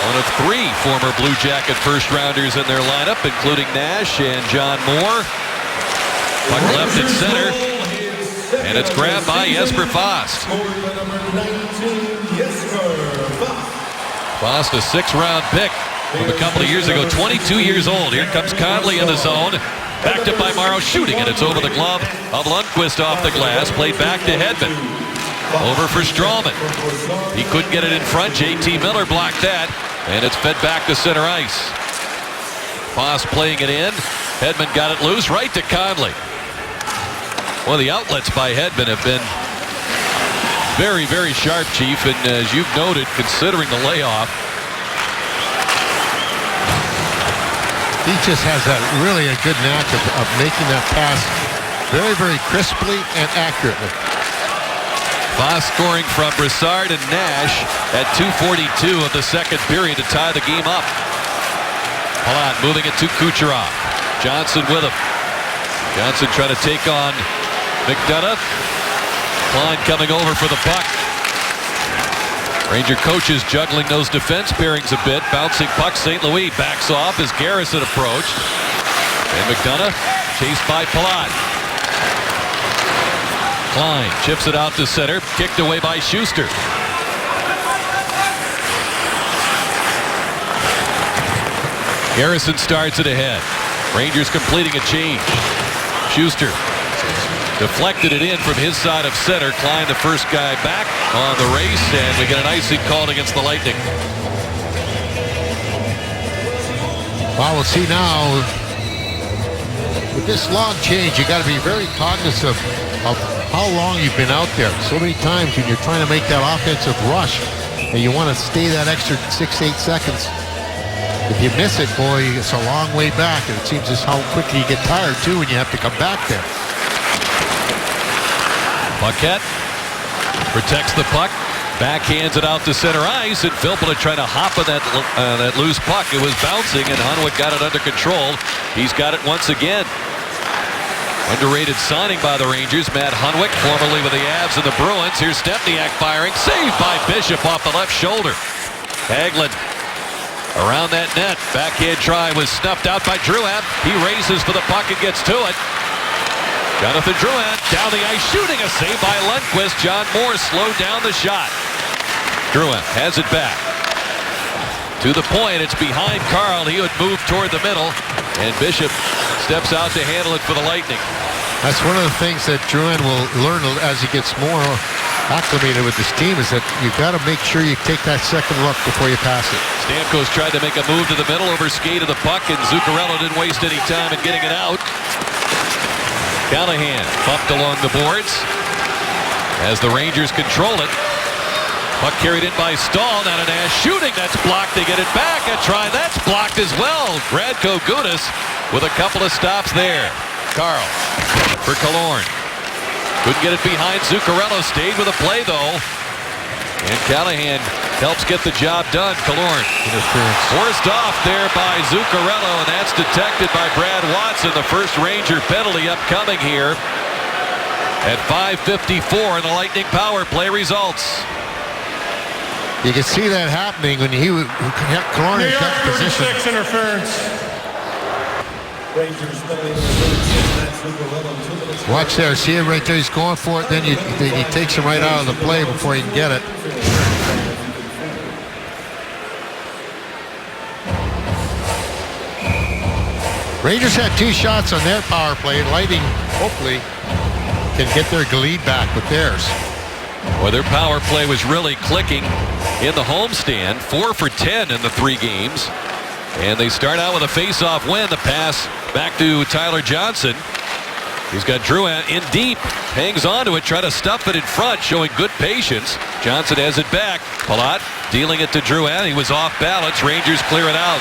[SPEAKER 2] One of 3 former Blue Jacket first-rounders in their lineup, including Nash and John Moore. Puck left at center, and it's grabbed by Jesper Foss. Lost a 6th-round pick from a couple of years ago, 22 years old. Here comes Conley in the zone. Backed up by Morrow, shooting, and it's over the glove of Lundqvist off the glass. Played back to Hedman. Over for Strawman. He couldn't get it in front. J.T. Miller blocked that, and it's fed back to center ice. Foss playing it in. Hedman got it loose, right to Conley. Well, the outlets by Hedman have been very, very sharp, Chief, and as you've noted, considering the layoff,
[SPEAKER 3] he just has really a good knack of making that pass very, very crisply and accurately.
[SPEAKER 2] Foss scoring from Brassard and Nash at 2:42 of the second period to tie the game up. Palat moving it to Kucherov. Johnson with him. Johnson trying to take on McDonough. Klein coming over for the puck. Ranger coaches juggling those defense pairings a bit. Bouncing puck. St. Louis backs off as Garrison approached. And McDonough chased by Palat. Klein chips it out to center. Kicked away by Schuster. Garrison starts it ahead. Rangers completing a change. Schuster deflected it in from his side of center. Klein, the first guy back on the race, and we get an icing called against the Lightning.
[SPEAKER 3] Well, we'll see now. With this long change, you got to be very cognizant of how long you've been out there. So many times when you're trying to make that offensive rush, and you want to stay that extra 6-8 seconds. If you miss it, boy, it's a long way back, and it seems just how quickly you get tired too when you have to come back there.
[SPEAKER 2] Paquette protects the puck, backhands it out to center ice, and Filppula trying to hop on that loose puck. It was bouncing, and Hunwick got it under control. He's got it once again. Underrated signing by the Rangers, Matt Hunwick, formerly with the Avs and the Bruins. Here's Stempniak firing, saved by Bishop off the left shoulder. Hagelin around that net. Backhand try was snuffed out by Drouin. He races for the puck and gets to it. Jonathan Drouin down the ice, shooting, a save by Lundqvist. John Moore slowed down the shot. Drouin has it back. To the point, it's behind Carl. He would move toward the middle, and Bishop steps out to handle it for the Lightning.
[SPEAKER 3] That's one of the things that Drouin will learn as he gets more acclimated with this team, is that you've got to make sure you take that second look before you pass it.
[SPEAKER 2] Stamkos tried to make a move to the middle, over skate of the puck, and Zuccarello didn't waste any time in getting it out. Callahan bumped along the boards as the Rangers control it. Puck carried in by Stahl. Now to Nash shooting. That's blocked. They get it back. A try. That's blocked as well. Radko Gudas with a couple of stops there. Carl for Killorn. Couldn't get it behind. Zuccarello stayed with a play though. And Callahan helps get the job done. Killorn forced off there by Zuccarello, and that's detected by Brad Watson. The first Ranger penalty upcoming here at 5:54 in the Lightning power play results.
[SPEAKER 3] You can see that happening when Killorn
[SPEAKER 6] New
[SPEAKER 3] got
[SPEAKER 6] York
[SPEAKER 3] position.
[SPEAKER 6] 46 interference.
[SPEAKER 3] Watch there, see it right there. He's going for it. Then he takes him right out of the play before he can get it. Rangers had 2 shots on their power play. Lightning, hopefully, can get their lead back with theirs.
[SPEAKER 2] Well, their power play was really clicking in the homestand. 4 for 10 in the 3 games. And they start out with a face-off win. The pass back to Tyler Johnson. He's got Drouin in deep. Hangs on to it, trying to stuff it in front, showing good patience. Johnson has it back. Palat dealing it to Drouin. He was off balance. Rangers clear it out.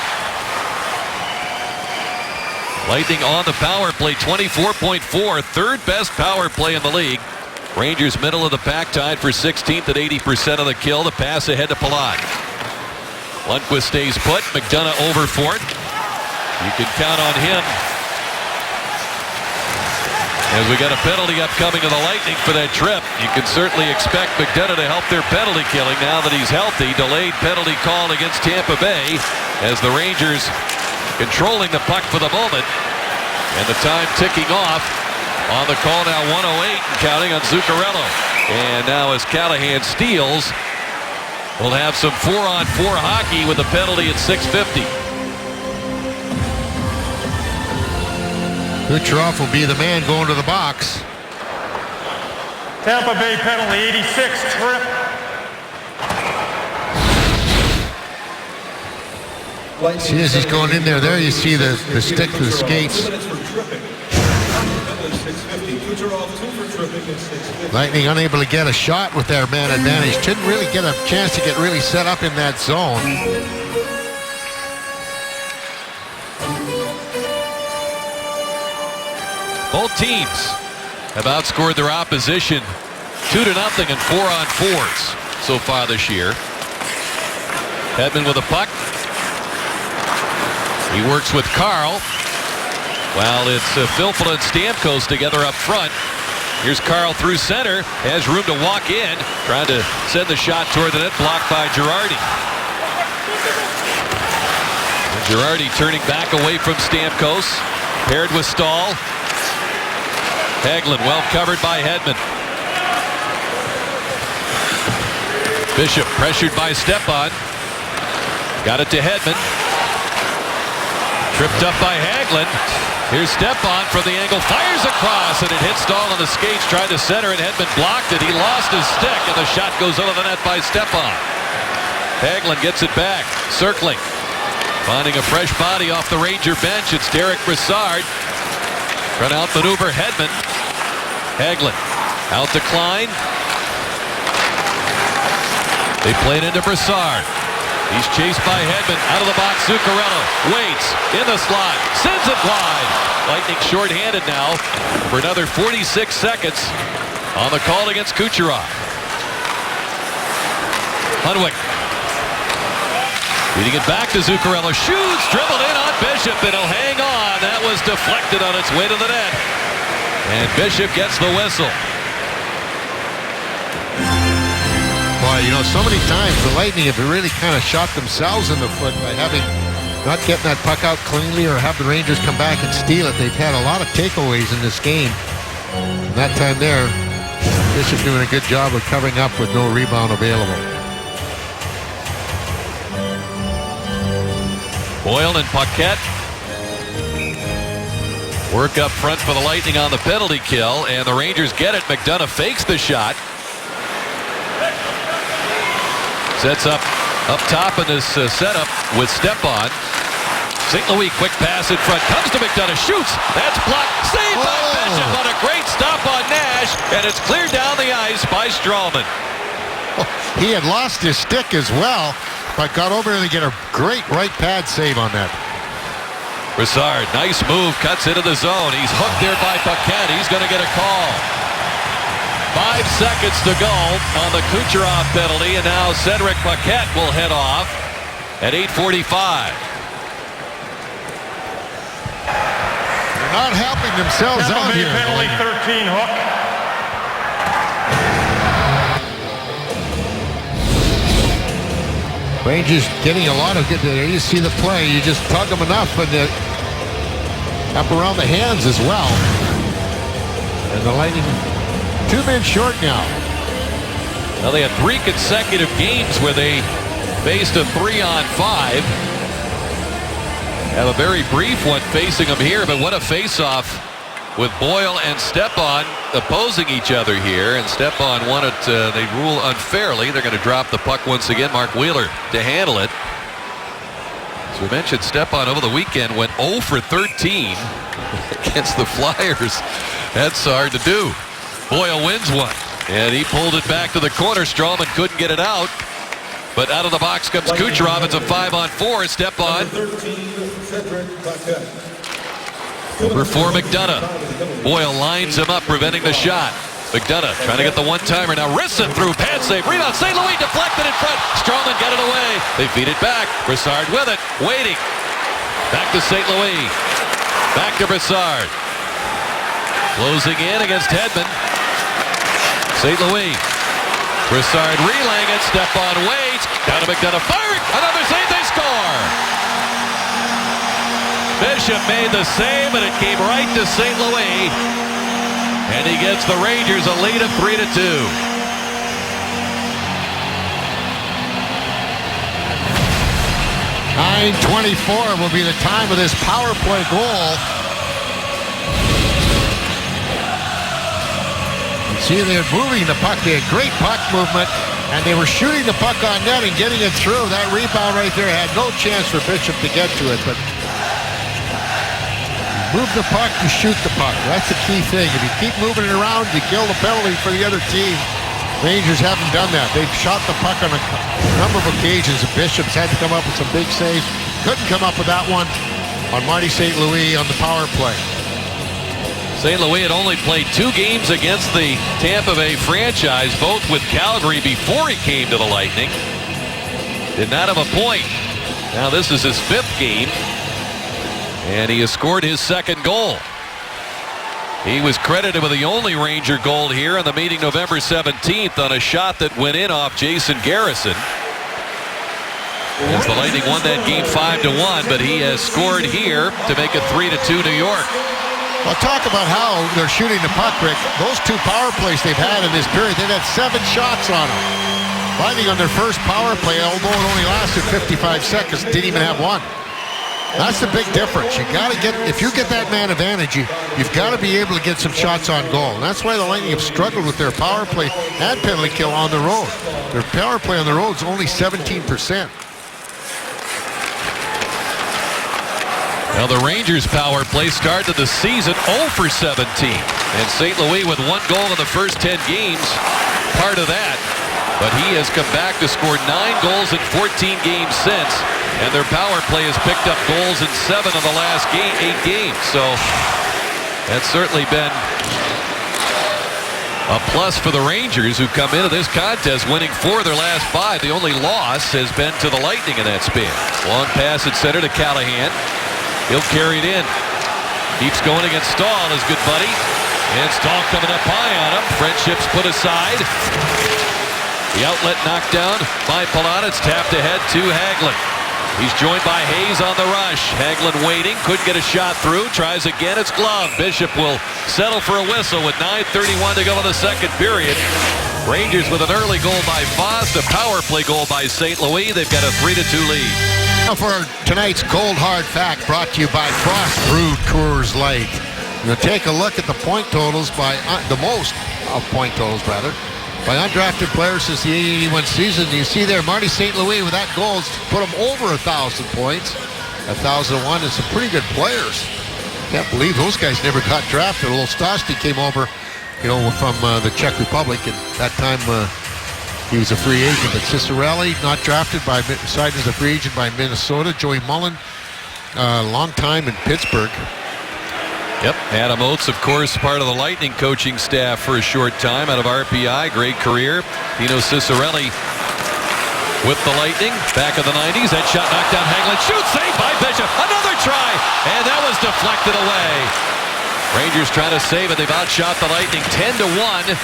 [SPEAKER 2] Lightning on the power play, 24.4. Third best power play in the league. Rangers middle of the pack, tied for 16th at 80% of the kill. The pass ahead to Palat. Lundqvist stays put. McDonough over for it. You can count on him. As we got a penalty upcoming to the Lightning for that trip, you can certainly expect McDonough to help their penalty killing now that he's healthy. Delayed penalty call against Tampa Bay as the Rangers controlling the puck for the moment. And the time ticking off on the call now, 1:08 and counting on Zuccarello. And now as Callahan steals, We'll have some 4-on-4 hockey with a penalty at 6:50.
[SPEAKER 3] Kucherov will be the man going to the box.
[SPEAKER 6] Tampa Bay penalty, 86, trip.
[SPEAKER 3] See, as he's going in there, you see the stick to the skates. Lightning unable to get a shot with their man advantage. Didn't really get a chance to get really set up in that zone.
[SPEAKER 2] Both teams have outscored their opposition 2-0 in 4-on-4s so far this year. Hedman with a puck. He works with Carl. While it's Filppula and Stamkos together up front. Here's Carl through center. Has room to walk in. Trying to send the shot toward the net. Blocked by Girardi. And Girardi turning back away from Stamkos. Paired with Stahl. Hagelin well covered by Hedman. Bishop pressured by Stepan. Got it to Hedman. Tripped up by Hagelin. Here's Stepan from the angle. Fires across, and it hits Stahl on the skates. Tried to center, and Hedman blocked it. He lost his stick, and the shot goes over the net by Stepan. Hagelin gets it back. Circling. Finding a fresh body off the Ranger bench. It's Derek Brassard. Run out maneuver Hedman. Hagelin out to Klein. They played into Brassard. He's chased by Hedman. Out of the box, Zuccarello waits in the slot. Sends it wide. Lightning shorthanded now for another 46 seconds on the call against Kucherov. Hunwick. Feeding it back to Zuccarello. Shoots. Dribbled in on Bishop. It'll hang on. That was deflected on its way to the net. And Bishop gets the whistle.
[SPEAKER 3] Boy, you know, so many times the Lightning have really kind of shot themselves in the foot by not getting that puck out cleanly or have the Rangers come back and steal it. They've had a lot of takeaways in this game. And that time there, Bishop doing a good job of covering up with no rebound available.
[SPEAKER 2] Boyle and Paquette work up front for the Lightning on the penalty kill, and the Rangers get it. McDonough fakes the shot. Sets up top in this setup with Stepan. St. Louis quick pass in front. Comes to McDonough. Shoots. That's blocked. Saved by Bishop on a great stop on Nash. And it's cleared down the ice by Stralman.
[SPEAKER 3] He had lost his stick as well, but got over there to get a great right pad save on that.
[SPEAKER 2] Brassard, nice move. Cuts into the zone. He's hooked there by Paquette. He's going to get a call. 5 seconds to go on the Kucherov penalty, and now Cedric Paquette will head off at 8:45.
[SPEAKER 3] They're not helping themselves out here.
[SPEAKER 6] Penalty 13, Hook.
[SPEAKER 3] Rangers getting a lot of good. You see the play. You just tug them enough, and up around the hands as well. And the Lightning 2 men short now.
[SPEAKER 2] Well, they had 3 consecutive games where they faced a 3-on-5. Have a very brief one facing them here, but what a face-off with Boyle and Stepan opposing each other here. And Stepan won it. They rule unfairly. They're going to drop the puck once again. Mark Wheeler to handle it. As we mentioned, Stepan over the weekend went 0 for 13 against the Flyers. That's hard to do. Boyle wins one, and he pulled it back to the corner. Stralman couldn't get it out, but out of the box comes Kucherov. It's a 5-on-4. Stepan over for McDonough. Boyle lines him up, preventing the shot. McDonough trying to get the one-timer. Now wrists it through. Pad save. Rebound. St. Louis deflected in front. Stralman got it away. They feed it back. Brassard with it. Waiting. Back to St. Louis. Back to Brassard. Closing in against Hedman. St. Louis. Brassard relaying it. Stepan waits. Down to McDonough. Firing. Another save. They score. Bishop made the save, and it came right to St. Louis. And he gets the Rangers a lead of 3-2.
[SPEAKER 3] 9:24 will be the time of this power play goal. See, they're moving the puck. They had great puck movement, and they were shooting the puck on net and getting it through. That rebound right there had no chance for Bishop to get to it, but move the puck, you shoot the puck. That's the key thing. If you keep moving it around, you kill the penalty for the other team. Rangers haven't done that. They've shot the puck on a number of occasions. The Bishops had to come up with some big saves. Couldn't come up with that one on Marty St. Louis on the power play.
[SPEAKER 2] St. Louis had only played 2 games against the Tampa Bay franchise, both with Calgary before he came to the Lightning. Did not have a point. Now this is his 5th game, and he has scored his 2nd goal. He was credited with the only Ranger goal here in the meeting November 17th on a shot that went in off Jason Garrison. As the Lightning won that game 5-1, but he has scored here to make it 3-2 New York.
[SPEAKER 3] Well, talk about how they're shooting the puck, Rick. Those 2 power plays they've had in this period, they've had 7 shots on them. Lightning on their first power play, although it only lasted 55 seconds, didn't even have 1. That's the big difference. You got to get, if you get that man advantage, you've got to be able to get some shots on goal. And that's why the Lightning have struggled with their power play and penalty kill on the road. Their power play on the road is only 17%.
[SPEAKER 2] Now the Rangers power play started the season 0 for 17. And St. Louis with 1 goal in the first 10 games, part of that. But he has come back to score 9 goals in 14 games since. And their power play has picked up goals in 7 of the last 8 games. So that's certainly been a plus for the Rangers, who come into this contest winning 4 of their last 5. The only loss has been to the Lightning in that span. Long pass at center to Callahan. He'll carry it in. Keeps going against Stahl, his good buddy. And Stahl coming up high on him. Friendships put aside. The outlet knocked down by Palat. It's tapped ahead to Hagelin. He's joined by Hayes on the rush. Hagelin waiting. Couldn't get a shot through. Tries again. It's gloved. Bishop will settle for a whistle with 9:31 to go in the 2nd period. Rangers with an early goal by Foss. A power play goal by St. Louis. They've got a 3-2 lead.
[SPEAKER 3] Now for tonight's Cold Hard Fact, brought to you by Frost Brewed Coors Light. We'll take a look at the point totals by the most of point totals rather by undrafted players since the 80-81 season. You see there Marty St. Louis with that goal put him over 1,000 points. 1,001 is some pretty good players. Can't believe those guys never got drafted. A little Stosty came over, from the Czech Republic, and that time he was a free agent. But Cicerelli not drafted signed as a free agent by Minnesota. Joey Mullen, long time in Pittsburgh.
[SPEAKER 2] Yep, Adam Oates, of course, part of the Lightning coaching staff for a short time out of RPI. Great career. Dino Cicerelli with the Lightning back in the 90s. That shot knocked down Hagelin. Shoot, saved by Bishop. Another try, and that was deflected away. Rangers trying to save it. They've outshot the Lightning 10-1.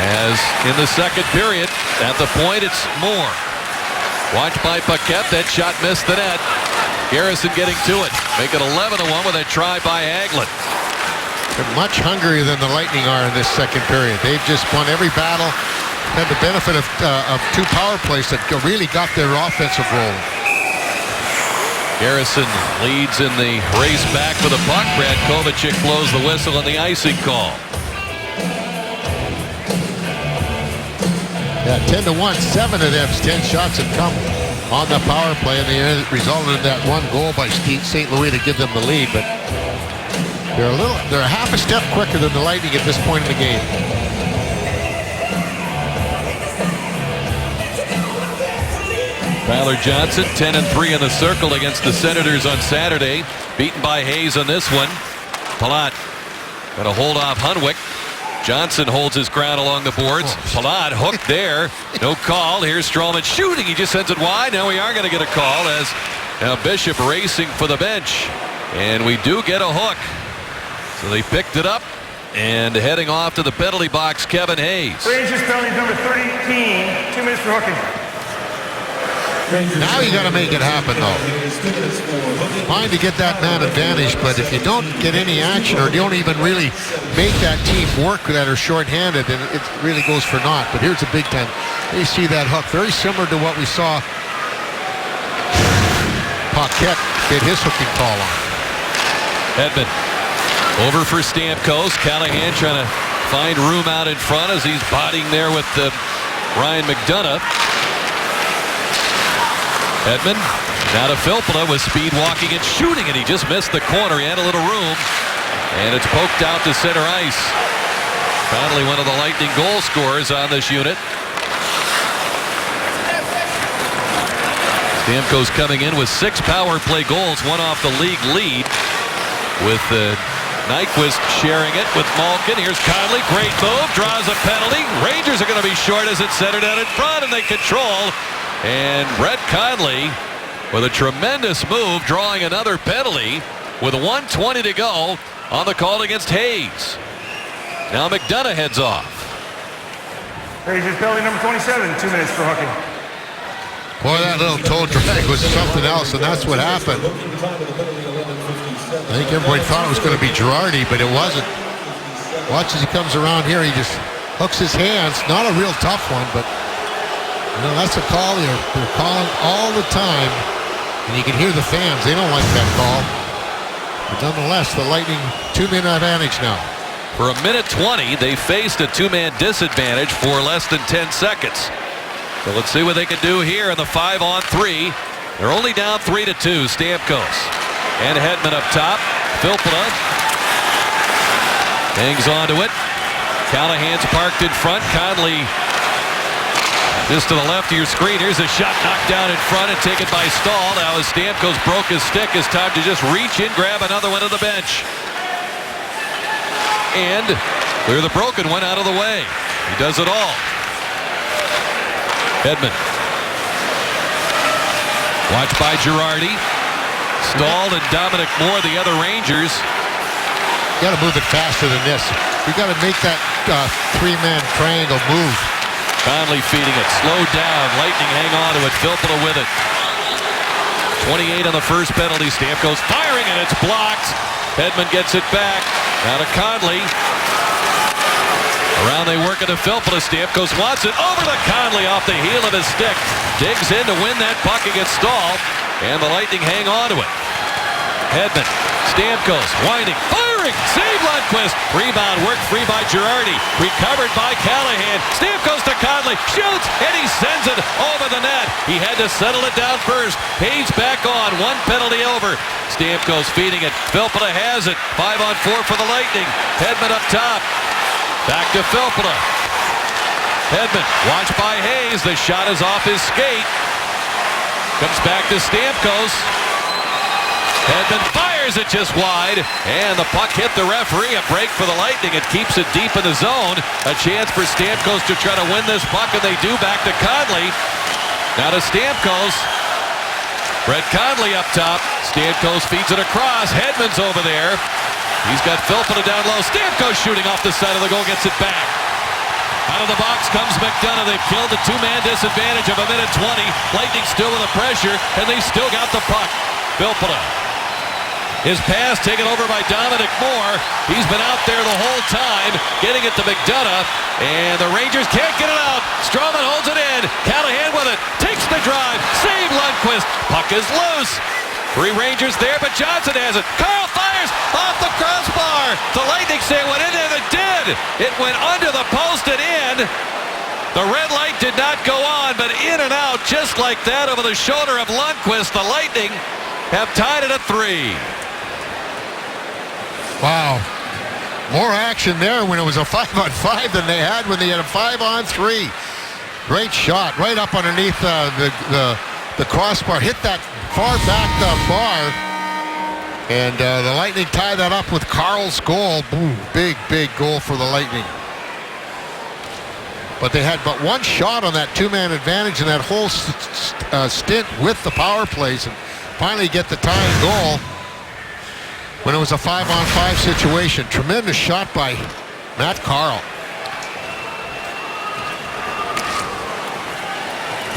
[SPEAKER 2] As in the 2nd period, at the point, it's Moore. Watched by Paquette. That shot missed the net. Garrison getting to it. Make it 11-1 with a try by Hagelin.
[SPEAKER 3] They're much hungrier than the Lightning are in this 2nd period. They've just won every battle. Had the benefit of 2 power plays that really got their offensive rolling.
[SPEAKER 2] Garrison leads in the race back for the puck. Brad Kovacic blows the whistle on the icing call.
[SPEAKER 3] Yeah, 10-1. 7 of them 10 shots have come on the power play, and they resulted in that 1 goal by St. Louis to give them the lead. But they're a half a step quicker than the Lightning at this point in the game.
[SPEAKER 2] Tyler Johnson, 10-3 in the circle against the Senators on Saturday. Beaten by Hayes on this one. Palat got a hold off Hunwick. Johnson holds his ground along the boards. Palat hooked there. No call. Here's Stroman shooting. He just sends it wide. Now we are going to get a call as Bishop racing for the bench. And we do get a hook. So they picked it up. And heading off to the penalty box, Kevin Hayes.
[SPEAKER 6] Rangers penalty number 13, 2 minutes for hooking.
[SPEAKER 3] Now you got to make it happen, though. Fine to get that man advantage, but if you don't get any action or don't even really make that team work that are shorthanded, then it really goes for naught. But here's a big time. You see that hook, very similar to what we saw Paquette get his hooking call on.
[SPEAKER 2] Edmond over for Stamkos. Callahan trying to find room out in front as he's bodying there with Ryan McDonough. Edmond now to Filppula with speed walking and shooting, and he just missed the corner. He had a little room, and it's poked out to center ice. Finally, one of the Lightning goal scorers on this unit. Stamkos coming in with 6 power play goals, one off the league lead, with Nyquist sharing it with Malkin. Here's Conley, great move, draws a penalty. Rangers are going to be short as it's centered out in front, and they control. And Brett Conley with a tremendous move, drawing another penalty with 1:20 to go on the call against Hayes. Now McDonough heads off.
[SPEAKER 6] Rangers penalty number 27, 2 minutes for hooking.
[SPEAKER 3] Boy, that little toe drag was something else, and that's what happened. I think everybody thought it was going to be Girardi, but it wasn't. Watch as he comes around here. He just hooks his hands. Not a real tough one, but you know, that's a call they're calling all the time, and you can hear the fans. They don't like that call. But nonetheless, the Lightning 2-minute advantage now.
[SPEAKER 2] For 1:20, they faced a 2-man disadvantage for less than 10 seconds. So let's see what they can do here in the 5-on-3. They're only down 3-2. Stamkos and Hedman up top. Filppula hangs on to it. Callahan's parked in front. Conley just to the left of your screen. Here's a shot knocked down in front and taken by Stahl. Now as Stamkos broke his stick, it's time to just reach in, grab another one to the bench. And clear the broken one out of the way. He does it all. Hedman. Watched by Girardi. Stahl and Dominic Moore, the other Rangers.
[SPEAKER 3] You got to move it faster than this. You got to make that 3-man triangle move.
[SPEAKER 2] Conley feeding it. Slowed down. Lightning hang on to it. Filppula with it. 28 on the first penalty. Stamkos firing, and it's blocked. Hedman gets it back. Now to Conley. Around they work it to Filppula. Stamkos wants it over to Conley off the heel of his stick. Digs in to win that puck against Stahl. And the Lightning hang on to it. Hedman. Stamkos winding. Firing. Save Lundqvist. Rebound worked free by Girardi. Recovered by Callahan. Stamkos to Conley. Shoots. And he sends it over the net. He had to settle it down first. Hayes back on. 1 penalty over. Stamkos feeding it. Filppula has it. 5-on-4 for the Lightning. Hedman up top. Back to Filppula. Hedman watched by Hayes. The shot is off his skate. Comes back to Stamkos. Hedman fires it just wide. And the puck hit the referee. A break for the Lightning. It keeps it deep in the zone. A chance for Stamkos to try to win this puck. And they do. Back to Conley. Now to Stamkos. Brett Conley up top. Stamkos feeds it across. Hedman's over there. He's got Filppula down low. Stamkos shooting off the side of the goal. Gets it back. Out of the box comes McDonough. They've killed the 2-man disadvantage of 1:20. Lightning still with the pressure, and they still got the puck. Filppula. His pass taken over by Dominic Moore. He's been out there the whole time, getting it to McDonough, and the Rangers can't get it out. Stroman holds it in. Callahan with it. Takes the drive. Save Lundqvist. Puck is loose. 3 Rangers there, but Johnson has it. Carl fires off the crossbar. The Lightning say it went in there. It did. It went under the post and in. The red light did not go on, but in and out just like that over the shoulder of Lundqvist. The Lightning have tied it at 3.
[SPEAKER 3] Wow. More action there when it was a 5-on-5 than they had when they had a 5-on-3. Great shot right up underneath the crossbar. Hit that far back bar. And the Lightning tie that up with Carl's goal. Boom. Big goal for the Lightning. But they had but 1 shot on that 2-man advantage in that whole stint with the power plays. And finally get the tying goal when it was a 5-on-5 situation. Tremendous shot by Matt Carl.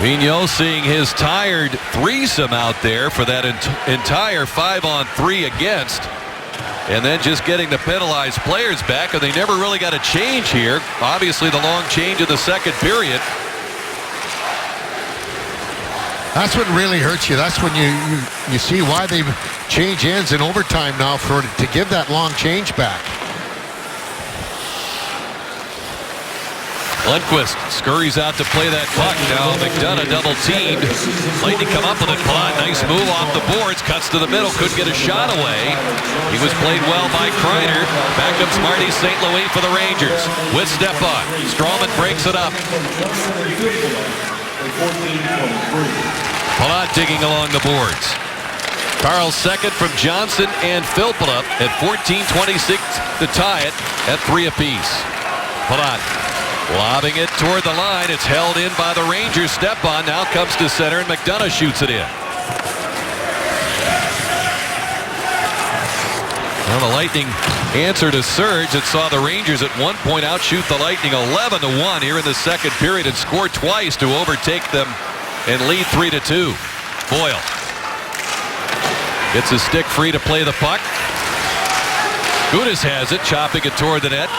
[SPEAKER 2] Vigneault seeing his tired threesome out there for that entire 5-on-3 against. And then just getting the penalized players back, and they never really got a change here. Obviously the long change in the second period.
[SPEAKER 3] That's what really hurts you. That's when you see why they change ends in overtime now to give that long change back.
[SPEAKER 2] Lundqvist scurries out to play that puck. Now McDonough double teamed. Lightning come up with it. Palat, nice move off the boards. Cuts to the middle. Couldn't get a shot away. He was played well by Kreider. Back comes Marty St. Louis for the Rangers. With Stepan. Strawman breaks it up. Palat digging along the boards. Carl's second from Johnson and Filppula at 14:26 to tie it at 3 apiece. Palat lobbing it toward the line. It's held in by the Rangers. Stepan now comes to center, and McDonough shoots it in. Well, the Lightning answered a surge that saw the Rangers at one point outshoot the Lightning 11-1 here in the second period and score twice to overtake them and lead 3-2. Boyle gets his stick free to play the puck. Gudas has it, chopping it toward the net.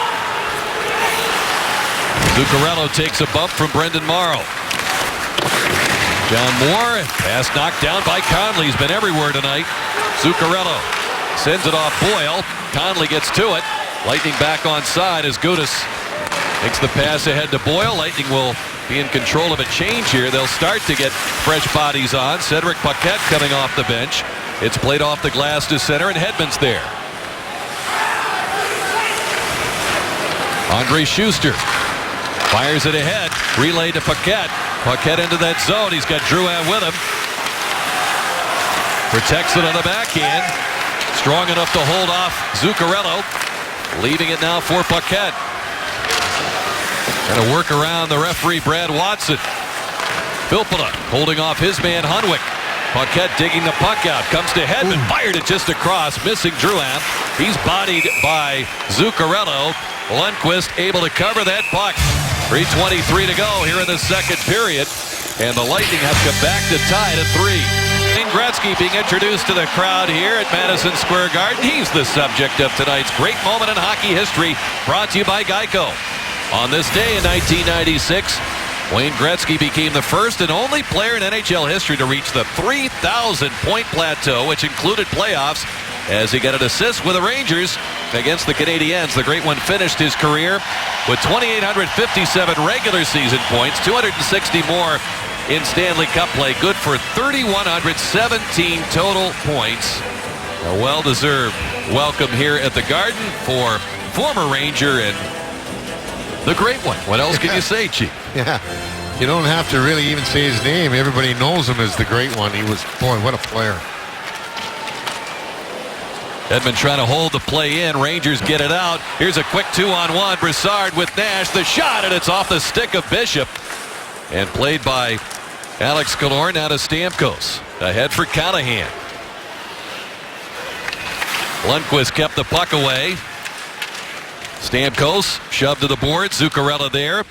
[SPEAKER 2] Zuccarello takes a bump from Brendan Morrow. John Moore, pass knocked down by Conley. He's been everywhere tonight. Zuccarello sends it off Boyle. Conley gets to it. Lightning back on side as Gudas makes the pass ahead to Boyle. Lightning will be in control of a change here. They'll start to get fresh bodies on. Cedric Paquette coming off the bench. It's played off the glass to center, and Hedman's there. Andre Schuster fires it ahead. Relay to Paquette. Paquette into that zone. He's got Drouin with him. Protects it on the backhand. Strong enough to hold off Zuccarello. Leaving it now for Paquette. Trying to work around the referee, Brad Watson. Filppula holding off his man, Hunwick. Paquette digging the puck out. Comes to Hedman. Fired it just across. Missing Drouin. He's bodied by Zuccarello. Lundqvist able to cover that puck. 3:23 to go here in the second period. And the Lightning have come back to tie it at 3. Wayne Gretzky being introduced to the crowd here at Madison Square Garden. He's the subject of tonight's great moment in hockey history, brought to you by Geico. On this day in 1996, Wayne Gretzky became the first and only player in NHL history to reach the 3,000-point plateau, which included playoffs, as he got an assist with the Rangers against the Canadiens. The great one finished his career with 2,857 regular season points, 260 more in Stanley Cup play. Good for 3,117 total points. A well-deserved welcome here at the Garden for former Ranger and the great one. What else can you say, Chief?
[SPEAKER 3] Yeah. You don't have to really even say his name. Everybody knows him as the great one. He was, boy, what a player.
[SPEAKER 2] Edmund trying to hold the play in. Rangers get it out. Here's a quick 2-on-1. Broussard with Nash. The shot, and it's off the stick of Bishop. And played by Alex Killorn. Now to Stamkos. Ahead for Callahan. Lundqvist kept the puck away. Stamkos shoved to the board. Zuccarello there.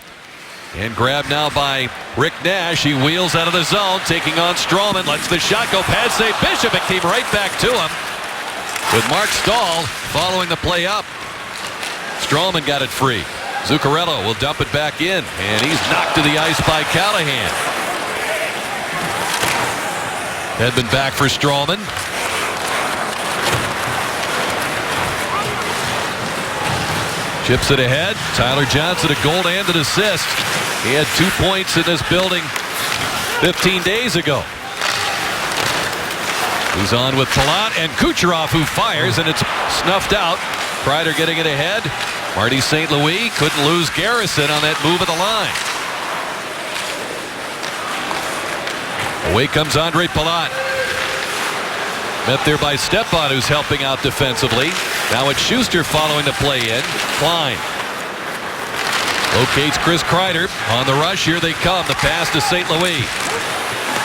[SPEAKER 2] And grabbed now by Rick Nash. He wheels out of the zone, taking on Strawman. Lets the shot go past save Bishop. It came right back to him. With Mark Stahl following the play up. Strawman got it free. Zuccarello will dump it back in. And he's knocked to the ice by Callahan. Hedman back for Strawman. Chips it ahead. Tyler Johnson, a goal and an assist. He had 2 points in this building 15 days ago. He's on with Palat and Kucherov, who fires, and it's snuffed out. Kreider getting it ahead. Marty St. Louis couldn't lose Garrison on that move of the line. Away comes Andre Palat. Met there by Stepan, who's helping out defensively. Now it's Schuster following the play in. Klein locates Chris Kreider. On the rush, here they come. The pass to St. Louis.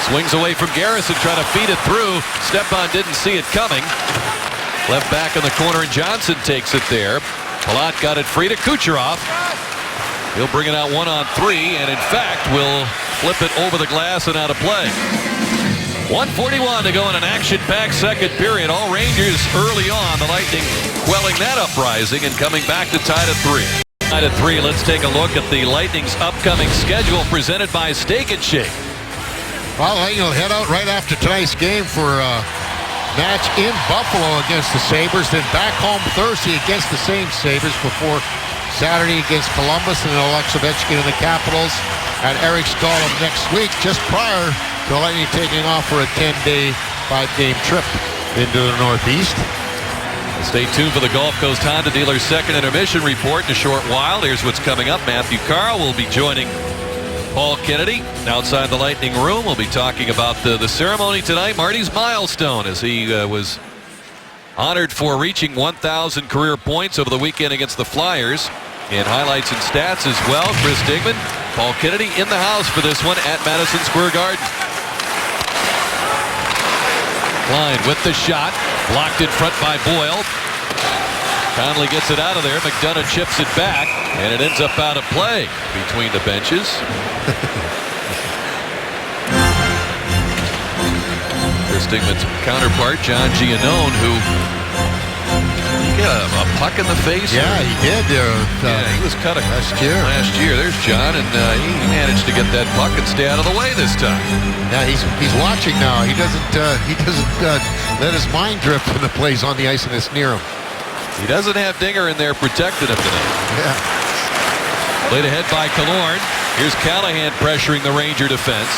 [SPEAKER 2] Swings away from Garrison, trying to feed it through. Stepan didn't see it coming. Left back in the corner, and Johnson takes it there. Palat got it free to Kucherov. He'll bring it out 1-on-3, and in fact will flip it over the glass and out of play. 1:41 to go in an action-packed second period. All Rangers early on. The Lightning quelling that uprising and coming back to tie it at 3. Tied at 3. Let's take a look at the Lightning's upcoming schedule presented by Steak 'n Shake.
[SPEAKER 3] Well, Lightning will head out right after tonight's game for a match in Buffalo against the Sabres, then back home Thursday against the same Sabres before Saturday against Columbus, and then Alex Ovechkin and the Capitals and Eric Staal next week, just prior to Lightning taking off for a 10-day, 5-game trip into the Northeast.
[SPEAKER 2] Stay tuned for the Gulf Coast Honda Dealer's second intermission report in a short while. Here's what's coming up. Matthew Carl will be joining Paul Kennedy outside the Lightning room. We'll be talking about the ceremony tonight, Marty's milestone, as he was honored for reaching 1,000 career points over the weekend against the Flyers. And highlights and stats as well. Chris Digman, Paul Kennedy in the house for this one at Madison Square Garden. Klein with the shot, blocked in front by Boyle. Conley gets it out of there. McDonough chips it back, and it ends up out of play between the benches. Chris Digman's counterpart, John Giannone, who got a puck in the face.
[SPEAKER 3] Yeah, he did there.
[SPEAKER 2] He was cut
[SPEAKER 3] last year.
[SPEAKER 2] There's John, and he managed to get that puck and stay out of the way this time.
[SPEAKER 3] Yeah, he's watching now. He doesn't let his mind drift when the play's on the ice and it's near him.
[SPEAKER 2] He doesn't have Dinger in there protecting him tonight.
[SPEAKER 3] Yeah.
[SPEAKER 2] Played ahead by Killorn. Here's Callahan pressuring the Ranger defense.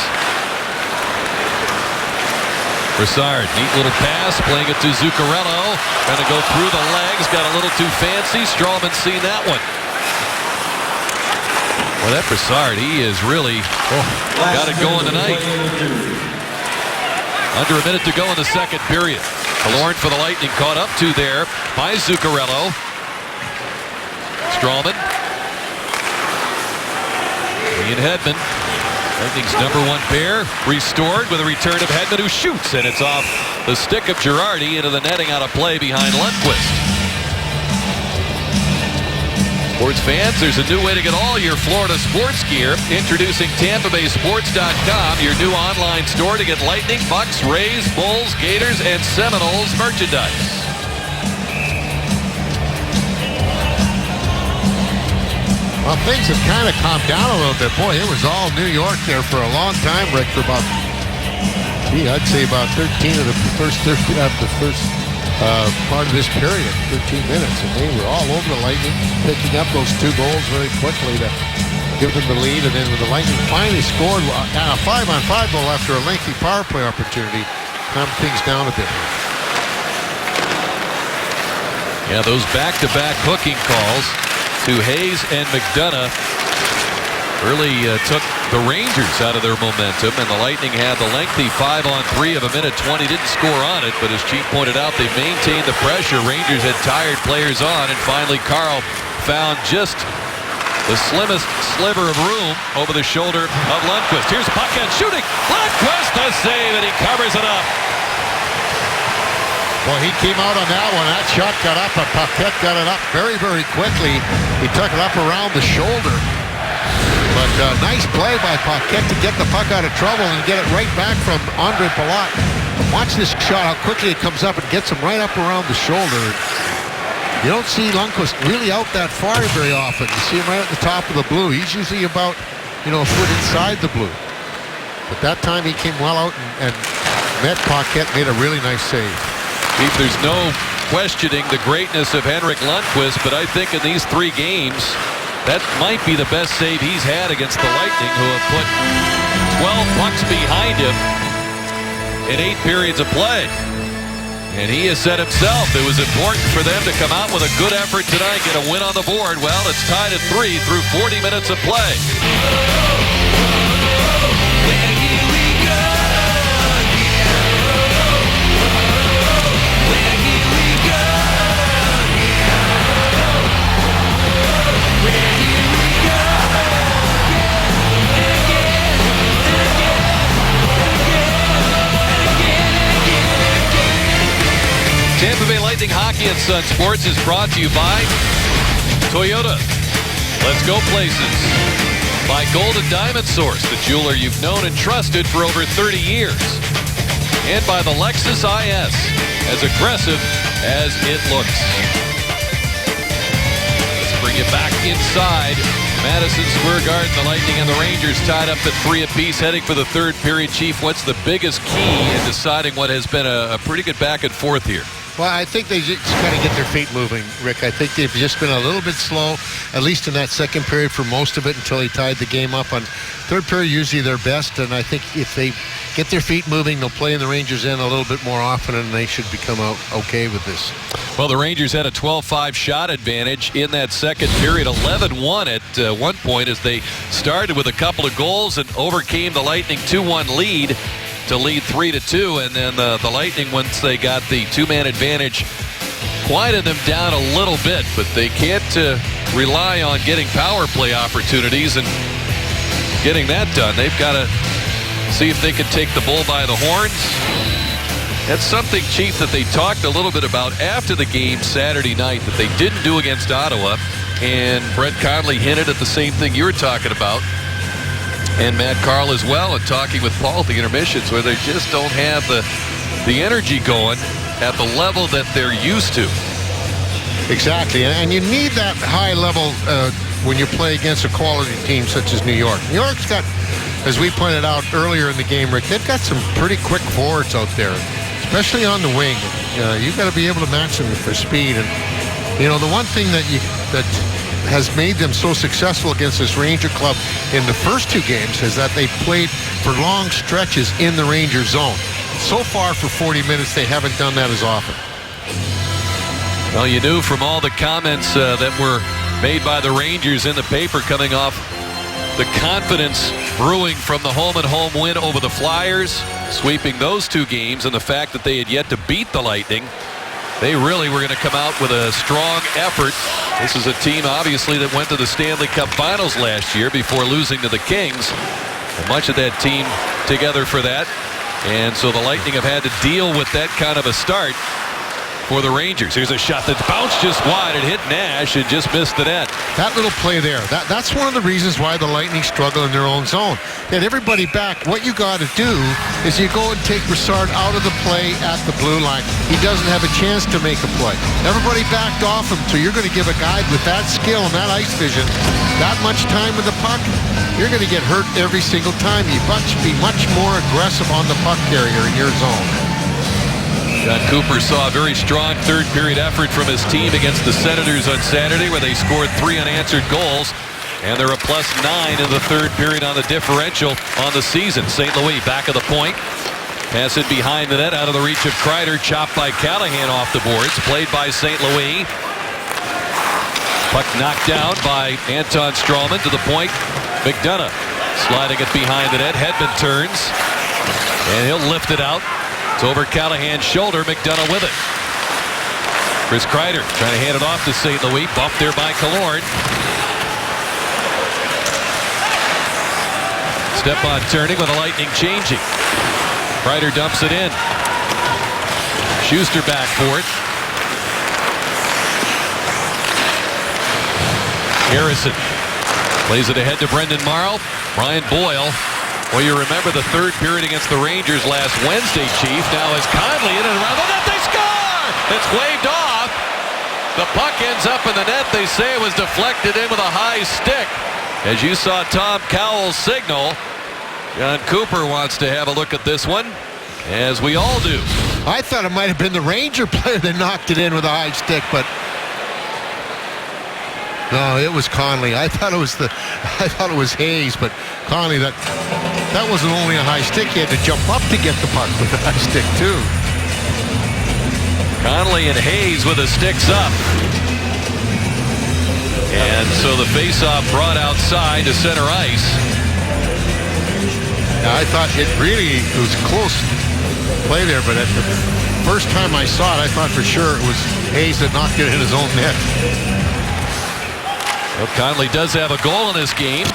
[SPEAKER 2] Broussard, neat little pass, playing it to Zuccarello. Trying to go through the legs, got a little too fancy. Strawman seen that one. Well, that Broussard, he is really got it going tonight. Under a minute to go in the second period. Killorn for the Lightning, caught up to there by Zuccarello. Strawman. Ian Hedman. Lightning's number one pair restored with a return of Hedman, who shoots, and it's off the stick of Girardi into the netting out of play behind Lundqvist. Sports fans, there's a new way to get all your Florida sports gear. Introducing TampaBaySports.com, your new online store to get Lightning, Bucks, Rays, Bulls, Gators, and Seminoles merchandise.
[SPEAKER 3] Well, things have kind of calmed down a little bit. Boy, it was all New York there for a long time, Rick, for about, I'd say about 13 of the first part of this period, 13 minutes. And they were all over the Lightning, picking up those 2 goals very quickly to give them the lead. And then when the Lightning finally scored a 5-on-5 goal after a lengthy power play opportunity, calmed things down a bit.
[SPEAKER 2] Yeah, those back-to-back hooking calls to Hayes and McDonough really took the Rangers out of their momentum, and the Lightning had the lengthy 5-on-3 of a minute 20. Didn't score on it, but as Chief pointed out, they maintained the pressure. Rangers had tired players on, and finally Carl found just the slimmest sliver of room over the shoulder of Lundqvist. Here's Paquette shooting. Lundqvist the save, and he covers it up.
[SPEAKER 3] Well, he came out on that one. That shot got up, and Paquette got it up very, very quickly. He took it up around the shoulder. But nice play by Paquette to get the puck out of trouble and get it right back from Andre Palat. Watch this shot, how quickly it comes up and gets him right up around the shoulder. You don't see Lundqvist really out that far very often. You see him right at the top of the blue. He's usually about, a foot inside the blue. But that time he came well out and met Paquette, made a really nice save.
[SPEAKER 2] Chief, there's no questioning the greatness of Henrik Lundqvist, but I think in these 3 games, that might be the best save he's had against the Lightning, who have put 12 pucks behind him in 8 periods of play. And he has said himself it was important for them to come out with a good effort tonight, get a win on the board. Well, it's tied at 3 through 40 minutes of play. Tampa Bay Lightning Hockey and Sun Sports is brought to you by Toyota. Let's go places. By Gold and Diamond Source, the jeweler you've known and trusted for over 30 years. And by the Lexus IS, as aggressive as it looks. Let's bring you back inside Madison Square Garden, the Lightning and the Rangers tied up at 3 apiece, heading for the third period. Chief, what's the biggest key in deciding what has been a pretty good back and forth here?
[SPEAKER 3] Well, I think they just got to get their feet moving, Rick. I think they've just been a little bit slow, at least in that second period for most of it until they tied the game up. On third period, usually their best, and I think if they get their feet moving, they'll play in the Rangers' end a little bit more often, and they should become okay with this.
[SPEAKER 2] Well, the Rangers had a 12-5 shot advantage in that second period, 11-1 at one point as they started with a couple of goals and overcame the Lightning 2-1 lead to lead 3-2, and then the Lightning, once they got the two-man advantage, quieted them down a little bit, but they can't rely on getting power play opportunities and getting that done. They've got to see if they can take the bull by the horns. That's something, Chief, that they talked a little bit about after the game Saturday night that they didn't do against Ottawa, and Brett Connolly hinted at the same thing you were talking about, and Matt Carl as well, and talking with Paul at the intermissions, where they just don't have the energy going at the level that they're used to.
[SPEAKER 3] Exactly, and you need that high level when you play against a quality team such as New York. New York's got, as we pointed out earlier in the game, Rick, they've got some pretty quick forwards out there, especially on the wing. You've got to be able to match them for speed. And the one thing that has made them so successful against this Ranger club in the first two games is that they played for long stretches in the Ranger zone. So far for 40 minutes, they haven't done that as often.
[SPEAKER 2] Well, you knew from all the comments that were made by the Rangers in the paper coming off the confidence brewing from the home-and-home win over the Flyers, sweeping those two games, and the fact that they had yet to beat the Lightning. They really were going to come out with a strong effort. This is a team, obviously, that went to the Stanley Cup Finals last year before losing to the Kings. And much of that team together for that. And so the Lightning have had to deal with that kind of a start for the Rangers. Here's a shot that bounced just wide. It hit Nash and just missed the net.
[SPEAKER 3] That little play there, that's one of the reasons why the Lightning struggle in their own zone. They had everybody back. What you got to do is you go and take Brassard out of the play at the blue line. He doesn't have a chance to make a play. Everybody backed off him, so you're going to give a guy with that skill and that ice vision that much time with the puck. You're going to get hurt every single time. You must be much more aggressive on the puck carrier in your zone.
[SPEAKER 2] John Cooper saw a very strong third period effort from his team against the Senators on Saturday, where they scored 3 unanswered goals, and they're a +9 in the third period on the differential on the season. St. Louis back of the point. Pass it behind the net, out of the reach of Kreider, chopped by Callahan off the boards, played by St. Louis. Puck knocked down by Anton Strawman to the point. McDonough sliding it behind the net. Hedman turns, and he'll lift it out. It's over Callahan's shoulder. McDonough with it. Chris Kreider trying to hand it off to St. Louis. Bumped there by Killorn. Step on turning with the Lightning changing. Kreider dumps it in. Schuster back for it. Harrison plays it ahead to Brendan Morrow. Brian Boyle. Well, you remember the third period against the Rangers last Wednesday, Chief. Now is Conley in and around the net. They score! It's waved off. The puck ends up in the net. They say it was deflected in with a high stick. As you saw Tom Cowell's signal, John Cooper wants to have a look at this one, as we all do.
[SPEAKER 3] I thought it might have been the Ranger player that knocked it in with a high stick, but no, it was Conley. I thought it was Hayes, but Conley, that wasn't only a high stick. He had to jump up to get the puck with a high stick too.
[SPEAKER 2] Conley and Hayes with the sticks up. And so the faceoff brought outside to center ice.
[SPEAKER 3] Now, I thought it was close play there, but at the first time I saw it, I thought for sure it was Hayes that knocked it in his own net.
[SPEAKER 2] Well, Conley does have a goal in this game,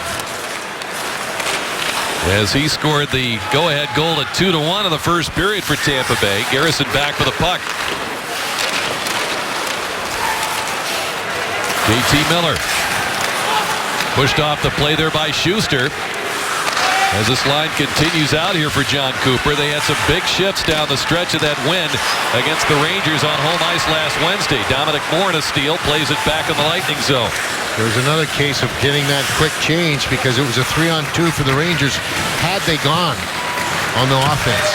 [SPEAKER 2] as he scored the go-ahead goal at 2-1 in the first period for Tampa Bay. Garrison back for the puck. JT Miller pushed off the play there by Schuster. As this line continues out here for John Cooper, they had some big shifts down the stretch of that win against the Rangers on home ice last Wednesday. Dominic Moore in a steal, plays it back in the Lightning zone.
[SPEAKER 3] There's another case of getting that quick change because it was a 3-on-2 for the Rangers had they gone on the offense.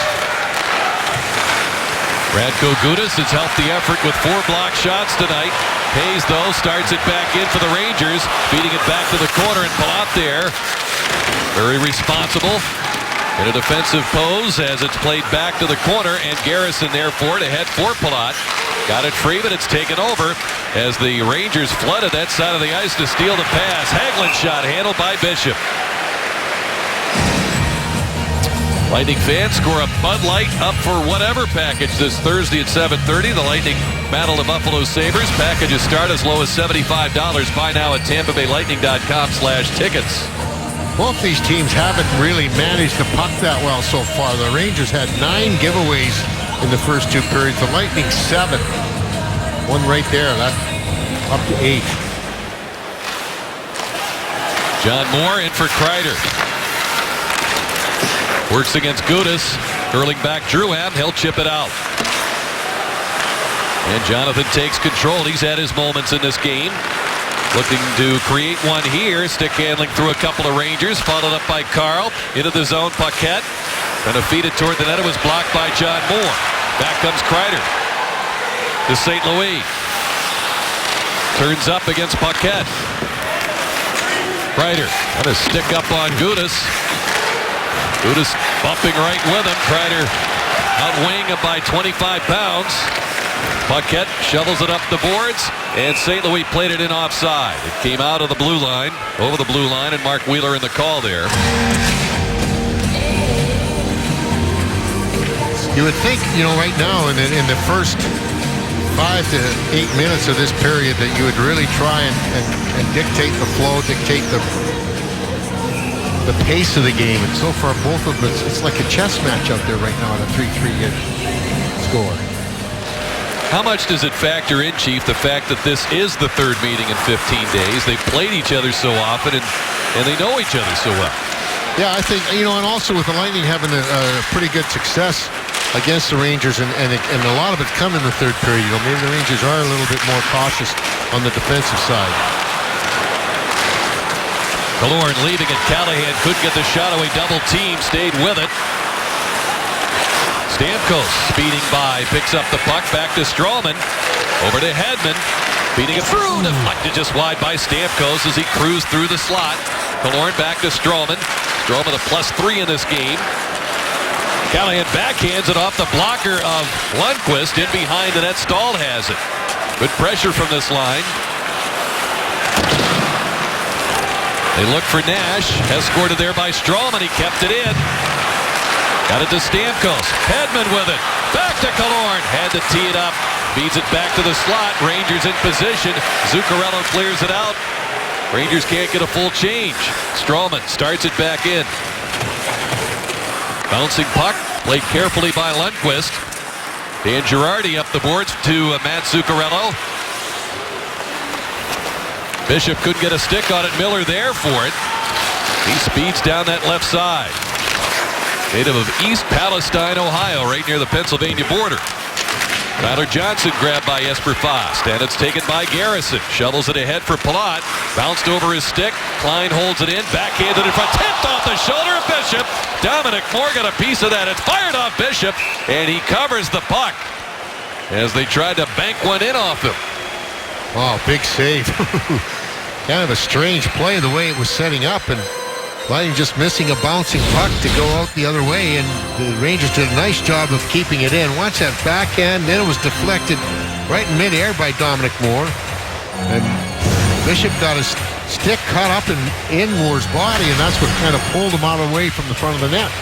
[SPEAKER 2] Radko Gudas has helped the effort with 4 block shots tonight. Hayes, though, starts it back in for the Rangers, feeding it back to the corner, and Palat there. Very responsible in a defensive pose as it's played back to the corner, and Garrison there for it, ahead for Palat. Got it free, but it's taken over as the Rangers flooded that side of the ice to steal the pass. Hagelin shot handled by Bishop. Lightning fans score a Bud Light up for whatever package this Thursday at 7:30. The Lightning battle the Buffalo Sabres. Packages start as low as $75. Buy now at TampaBayLightning.com/tickets.
[SPEAKER 3] Both these teams haven't really managed the puck that well so far. The Rangers had 9 giveaways in the first 2 periods. The Lightning 7. One right there. That's up to 8.
[SPEAKER 2] John Moore in for Kreider. Works against Gudas. Hurling back Drouin. He'll chip it out. And Jonathan takes control. He's had his moments in this game. Looking to create one here. Stick handling through a couple of Rangers. Followed up by Carl. Into the zone. Paquette. Gonna feed it toward the net. It was blocked by John Moore. Back comes Kreider to St. Louis. Turns up against Paquette. Kreider gonna stick up on Gudas. Gudas bumping right with him. Kreider outweighing him by 25 pounds. Paquette shovels it up the boards, and St. Louis played it in offside. It came out of the blue line, over the blue line, and Mark Wheeler in the call there.
[SPEAKER 3] You would think, right now in the first 5 to 8 minutes of this period that you would really try and dictate the flow, dictate the pace of the game. And so far, both of them, it's like a chess match out there right now at a 3-3 score.
[SPEAKER 2] How much does it factor in, Chief, the fact that this is the 3rd meeting in 15 days? They've played each other so often, and they know each other so well.
[SPEAKER 3] Yeah, I think, and also with the Lightning having a pretty good success against the Rangers, and a lot of it come in the 3rd period. Maybe the Rangers are a little bit more cautious on the defensive side.
[SPEAKER 2] Killorn leaving it. Callahan couldn't get the shot away. Double team, stayed with it. Stamkos speeding by, picks up the puck, back to Stralman. Over to Hedman, feeding it through, deflected just wide by Stamkos as he cruised through the slot. Killorn back to Stralman. Stralman a +3 in this game. Callahan backhands it off the blocker of Lundqvist. In behind the net, Stahl has it. Good pressure from this line. They look for Nash. Escorted there by Stralman. He kept it in. Got it to Stamkos. Hedman with it. Back to Killorn. Had to tee it up. Feeds it back to the slot. Rangers in position. Zuccarello clears it out. Rangers can't get a full change. Stralman starts it back in. Bouncing puck. Played carefully by Lundqvist. Dan Girardi up the boards to Matt Zuccarello. Bishop couldn't get a stick on it. Miller there for it. He speeds down that left side. Native of East Palestine, Ohio, right near the Pennsylvania border. Tyler Johnson grabbed by Jesper Fast, and it's taken by Garrison. Shovels it ahead for Palat. Bounced over his stick. Klein holds it in. Backhanded in front. Tipped off the shoulder of Bishop. Dominic Moore got a piece of that. It's fired off Bishop, and he covers the puck as they tried to bank one in off him.
[SPEAKER 3] Wow, big save. Kind of a strange play the way it was setting up, and Lightning just missing a bouncing puck to go out the other way, and the Rangers did a nice job of keeping it in. Watch that backhand, then it was deflected right in midair by Dominic Moore, and Bishop got his stick caught up in Moore's body, and that's what kind of pulled him out of the way from the front of the net.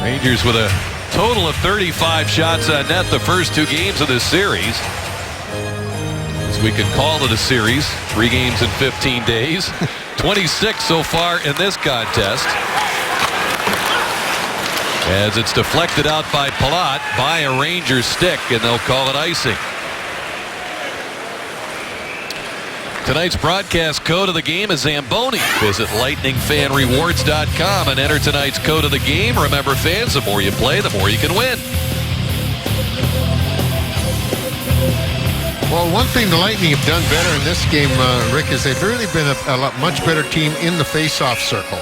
[SPEAKER 2] Rangers with a total of 35 shots on net the first 2 games of this series. As we can call it a series, 3 games in 15 days. 26 so far in this contest. As it's deflected out by Palat by a Ranger stick, and they'll call it icing. Tonight's broadcast code of the game is Zamboni. Visit lightningfanrewards.com and enter tonight's code of the game. Remember, fans, the more you play, the more you can win.
[SPEAKER 3] Well, one thing the Lightning have done better in this game, Rick, is they've really been a much better team in the face-off circle.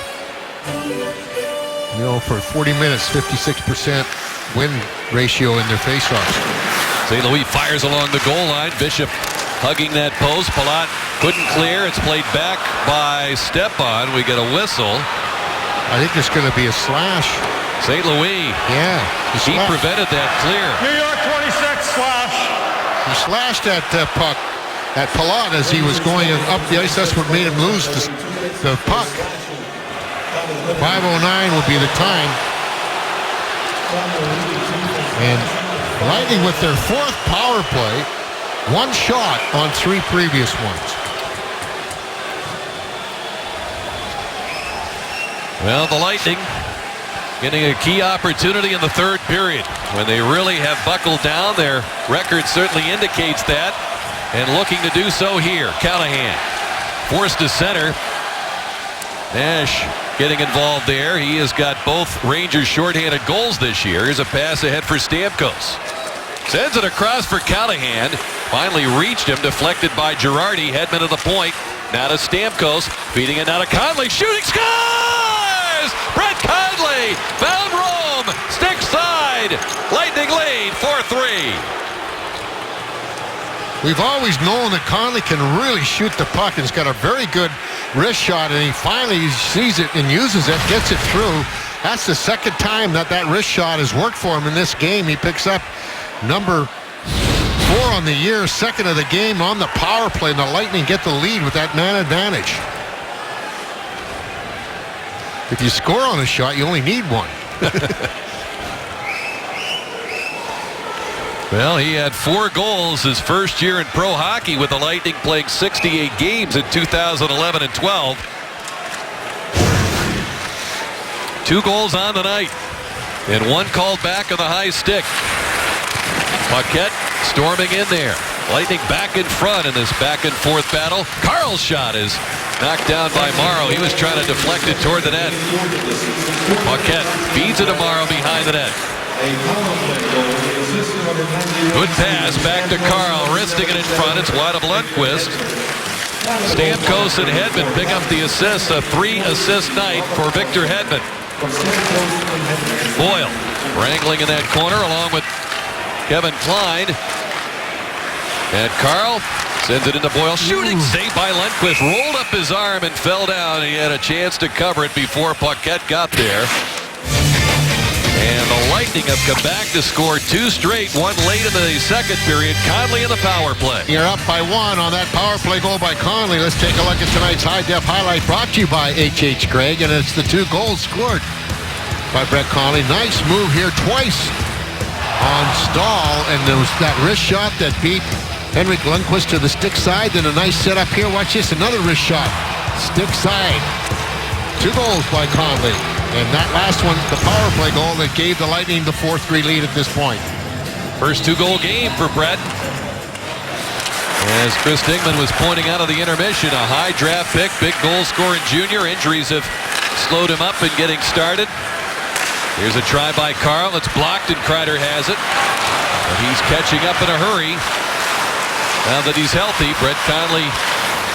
[SPEAKER 3] You know, for 40 minutes, 56% win ratio in their face-offs.
[SPEAKER 2] St. Louis fires along the goal line. Bishop hugging that post. Palat couldn't clear. It's played back by Stepan. We get a whistle.
[SPEAKER 3] I think there's going to be a slash.
[SPEAKER 2] St. Louis.
[SPEAKER 3] Yeah.
[SPEAKER 2] He prevented that clear.
[SPEAKER 6] New York 26 slash.
[SPEAKER 3] He slashed that puck at Palat as he was going up the ice. That's what made him lose the puck. 5:09 will be the time. And Lightning with their 4th power play, 1 shot on 3 previous ones.
[SPEAKER 2] Well, the Lightning getting a key opportunity in the 3rd period when they really have buckled down. Their record certainly indicates that, and looking to do so here. Callahan forced to center. Nash getting involved there. He has got both Rangers shorthanded goals this year. Here's a pass ahead for Stamkos. Sends it across for Callahan. Finally reached him, deflected by Girardi. Hedman to the point. Now to Stamkos, feeding it now to Conley. Shooting, scores! Brett Conley found Rome. Stick side. Lightning lead 4-3.
[SPEAKER 3] We've always known that Conley can really shoot the puck, and he's got a very good wrist shot, and he finally sees it and uses it, gets it through. That's the 2nd time that wrist shot has worked for him in this game. He picks up number 4 on the year, 2nd of the game on the power play, and the Lightning get the lead with that man advantage. If you score on a shot, you only need one.
[SPEAKER 2] Well, he had 4 goals his first year in pro hockey with the Lightning, playing 68 games in 2011 and 12. 2 goals on the night, and 1 called back on the high stick. Paquette storming in there. Lightning back in front in this back and forth battle. Carl's shot is knocked down by Morrow. He was trying to deflect it toward the net. Paquette feeds it to Morrow behind the net. Good pass back to Carl, wristing it in front. It's wide of Lundqvist. Stamkos and Hedman pick up the assist. A 3-assist night for Victor Hedman. Boyle wrangling in that corner along with Kevin Klein. And Carl sends it into Boyle. Shooting save by Lundqvist. Rolled up his arm and fell down. He had a chance to cover it before Paquette got there. And the Lightning have come back to score 2 straight, 1 late in the 2nd period. Conley in the power play.
[SPEAKER 3] You're up by 1 on that power play goal by Conley. Let's take a look at tonight's high-def highlight brought to you by H.H. Gregg, and it's the 2 goals scored by Brett Conley. Nice move here twice on Stahl, and there was that wrist shot that beat Henrik Lundqvist to the stick side. Then a nice setup here. Watch this, another wrist shot. Stick side. 2 goals by Conley. And that last one, the power play goal that gave the Lightning the 4-3 lead at this point.
[SPEAKER 2] First 2-goal game for Brett. As Chris Stigman was pointing out of the intermission, a high draft pick, big goal scoring junior. Injuries have slowed him up in getting started. Here's a try by Carl. It's blocked, and Kreider has it. But he's catching up in a hurry. Now that he's healthy, Brett Conley,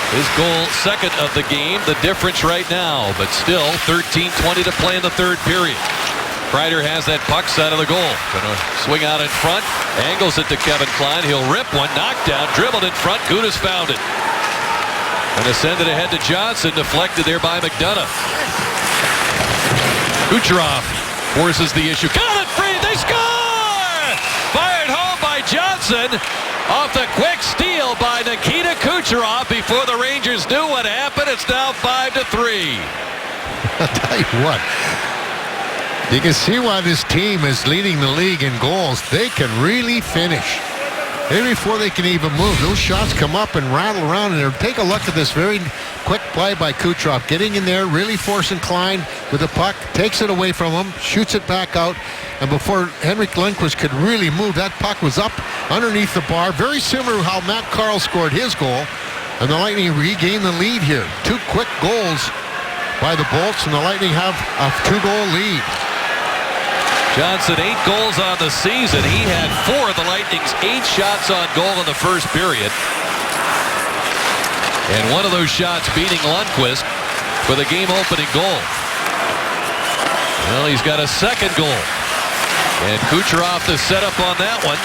[SPEAKER 2] his goal, 2nd of the game, the difference right now, but still 13:20 to play in the 3rd period. Kreider has that puck side of the goal. Gonna swing out in front, angles it to Kevin Klein. He'll rip one, knocked down, dribbled in front. Gudas found it. Gonna send it ahead to Johnson, deflected there by McDonough. Kucherov forces the issue. Got it free, they score! Fired home by Johnson. Off the quick steal by Nikita Kucherov before the Rangers knew what happened. It's now 5-3.
[SPEAKER 3] I'll tell you what. You can see why this team is leading the league in goals. They can really finish. Maybe before they can even move, those shots come up and rattle around. And take a look at this very quick play by Kucherov. Getting in there, really forcing Klein with the puck. Takes it away from him, shoots it back out. And before Henrik Lundqvist could really move, that puck was up underneath the bar. Very similar to how Matt Carl scored his goal. And the Lightning regain the lead here. 2 quick goals by the Bolts, and the Lightning have a 2-goal lead.
[SPEAKER 2] Johnson, 8 goals on the season. He had 4 of the Lightning's 8 shots on goal in the first period. And one of those shots beating Lundqvist for the game-opening goal. Well, he's got a second goal. And Kucherov to set up on that one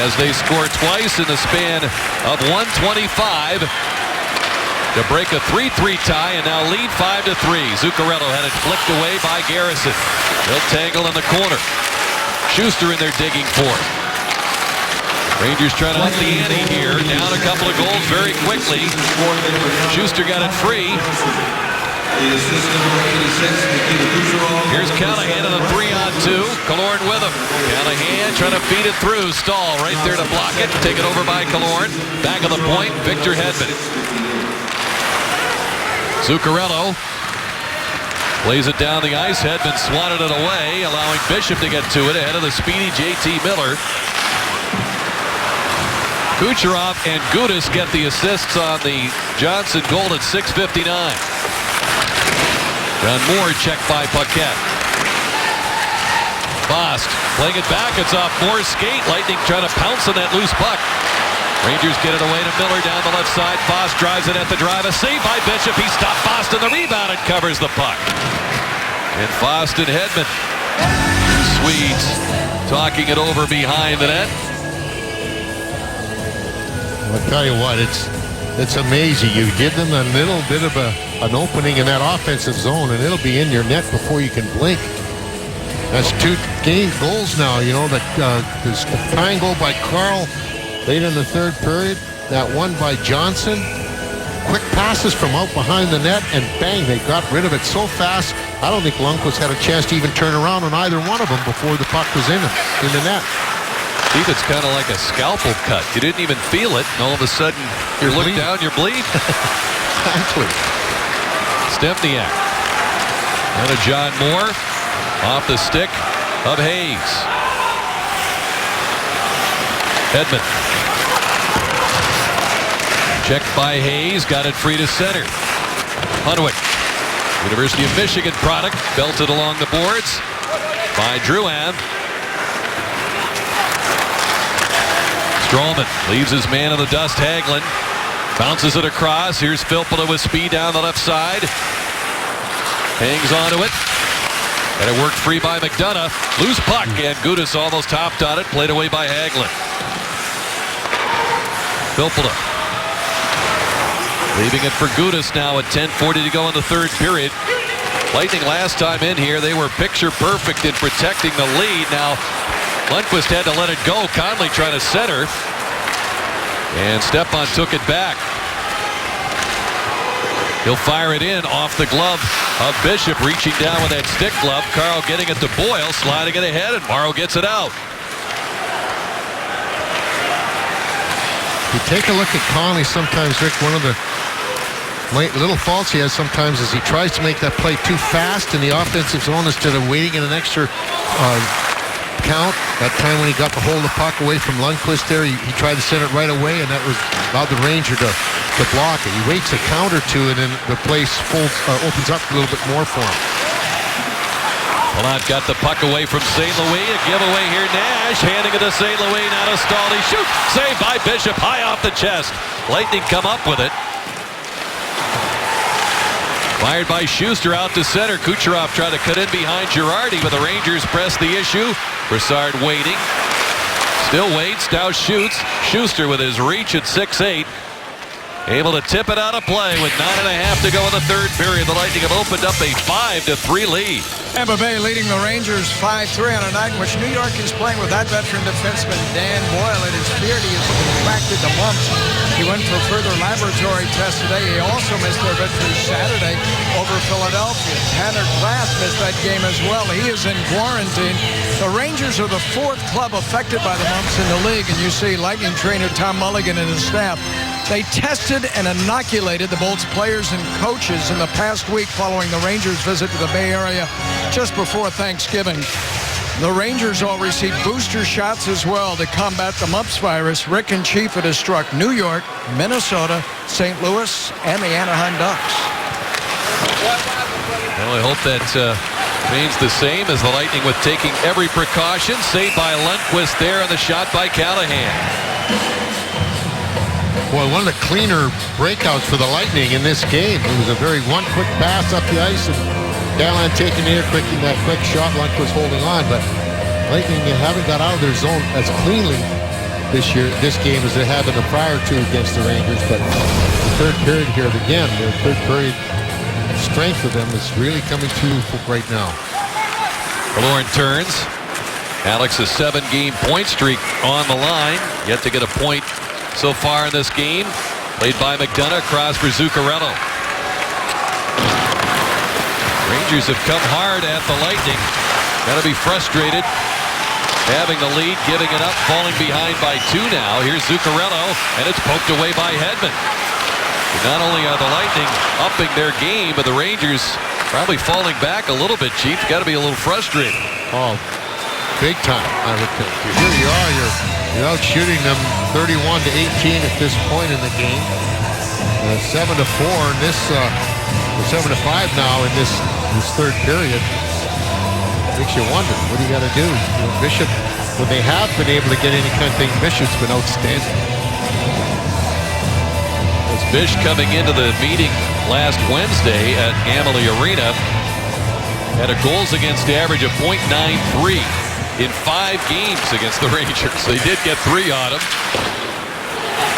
[SPEAKER 2] as they score twice in the span of 125 to break a 3-3 tie and now lead 5-3. Zuccarello had it flicked away by Garrison. They'll tangle in the corner. Schuster in there digging for it. Rangers trying to up the ante here. Down a couple of goals very quickly. Schuster got it free. Here's Callahan on a 3-on-2. Killorn with him. Callahan trying to feed it through. Stahl right there to block it. Taken over by Killorn. Back of the point, Victor Hedman. Zuccarello plays it down the ice. Hedman swatted it away, allowing Bishop to get to it ahead of the speedy J.T. Miller. Kucherov and Gudas get the assists on the Johnson goal at 6:59. John Moore checked by Paquette. Bost playing it back. It's off Moore's skate. Lightning trying to pounce on that loose puck. Rangers get it away to Miller down the left side. Foss drives it at the drive. A save by Bishop. He stopped Boston. The rebound and covers the puck. And Foss and Hedman. Swedes talking it over behind the net.
[SPEAKER 3] I'll tell you what, it's amazing. You give them a little bit of an opening in that offensive zone, and it'll be in your net before you can blink. That's 2 game goals now. You know, there's a tying goal by Carl late in the third period. That one by Johnson. Quick passes from out behind the net, and bang, they got rid of it so fast. I don't think Lundqvist had a chance to even turn around on either one of them before the puck was in the net.
[SPEAKER 2] Steve, it's kind of like a scalpel cut. You didn't even feel it, and all of a sudden you look down, you're bleeding.
[SPEAKER 3] Exactly.
[SPEAKER 2] Stempniak. And a John Moore off the stick of Hayes. Hedman. Checked by Hayes, got it free to center. Hunwick, University of Michigan product, belted along the boards by Drouin. Stroman leaves his man in the dust, Hagelin. Bounces it across. Here's Filppula with speed down the left side. Hangs onto it. And it worked free by McDonough. Loose puck, and Gudas almost topped on it. Played away by Hagelin. Filppula. Leaving it for Gudas now at 10:40 to go in the third period. Lightning last time in here, they were picture perfect in protecting the lead. Now, Lundqvist had to let it go. Conley trying to center. And Stepan took it back. He'll fire it in off the glove of Bishop, reaching down with that stick glove. Carl getting it to Boyle, sliding it ahead, and Morrow gets it out.
[SPEAKER 3] You take a look at Conley sometimes, Rick, one of the little faults he has sometimes is he tries to make that play too fast in the offensive zone instead of waiting in an extra count. That time when he got the hold of the puck away from Lundqvist there, he tried to send it right away, and that was allowed the Ranger to block it. He waits a count or two, and then the place opens up a little bit more for him.
[SPEAKER 2] Palat got the puck away from St. Louis. A giveaway here. Nash handing it to St. Louis. Now to Stahl. He shoots. Saved by Bishop. High off the chest. Lightning come up with it. Fired by Schuster out to center. Kucherov tried to cut in behind Girardi, but the Rangers press the issue. Brassard waiting. Still waits. Now shoots. Schuster with his reach at 6'8". Able to tip it out of play with 9.5 to go in the third period. The Lightning have opened up a 5-3 lead.
[SPEAKER 4] Tampa Bay leading the Rangers 5-3 on a night in which New York is playing with that veteran defenseman Dan Boyle. It is feared he has contracted the mumps. He went for further laboratory tests today. He also missed their victory Saturday over Philadelphia. Tanner Glass missed that game as well. He is in quarantine. The Rangers are the 4th club affected by the mumps in the league, and you see Lightning trainer Tom Mulligan and his staff. They tested and inoculated the Bolts players and coaches in the past week following the Rangers' visit to the Bay Area just before Thanksgiving. The Rangers all received booster shots as well to combat the mumps virus. Rick and Chief, it has struck New York, Minnesota, St. Louis, and the Anaheim Ducks.
[SPEAKER 2] Well, I hope that means the same as the Lightning with taking every precaution. Saved by Lundqvist there, and the shot by Callahan.
[SPEAKER 3] Boy, one of the cleaner breakouts for the Lightning in this game. It was a very one quick pass up the ice, and Callahan taking the air quick in that quick shot. Lundqvist holding on, but Lightning haven't got out of their zone as cleanly this game as they have in the prior two against the Rangers. But the third period here again, their third period strength of them is really coming through right now.
[SPEAKER 2] Killorn turns. Alex's 7-game point streak on the line. Yet to get a point so far in this game. Played by McDonough, cross for Zuccarello. Rangers have come hard at the Lightning. Got to be frustrated. Having the lead, giving it up, falling behind by 2 now. Here's Zuccarello, and it's poked away by Hedman. Not only are the Lightning upping their game, but the Rangers probably falling back a little bit, Chief. Got to be a little frustrated.
[SPEAKER 3] Oh, big time, I would think. Here you are, you're out shooting them 31-18 at this point in the game. 7-4 in this, 7-5 now in this third period. Makes you wonder, what do you got to do? Bishop, when they have been able to get any kind of thing, Bishop's been outstanding.
[SPEAKER 2] Bish coming into the meeting last Wednesday at Amalie Arena had a goals against average of .93 in 5 games against the Rangers. They did get 3 on him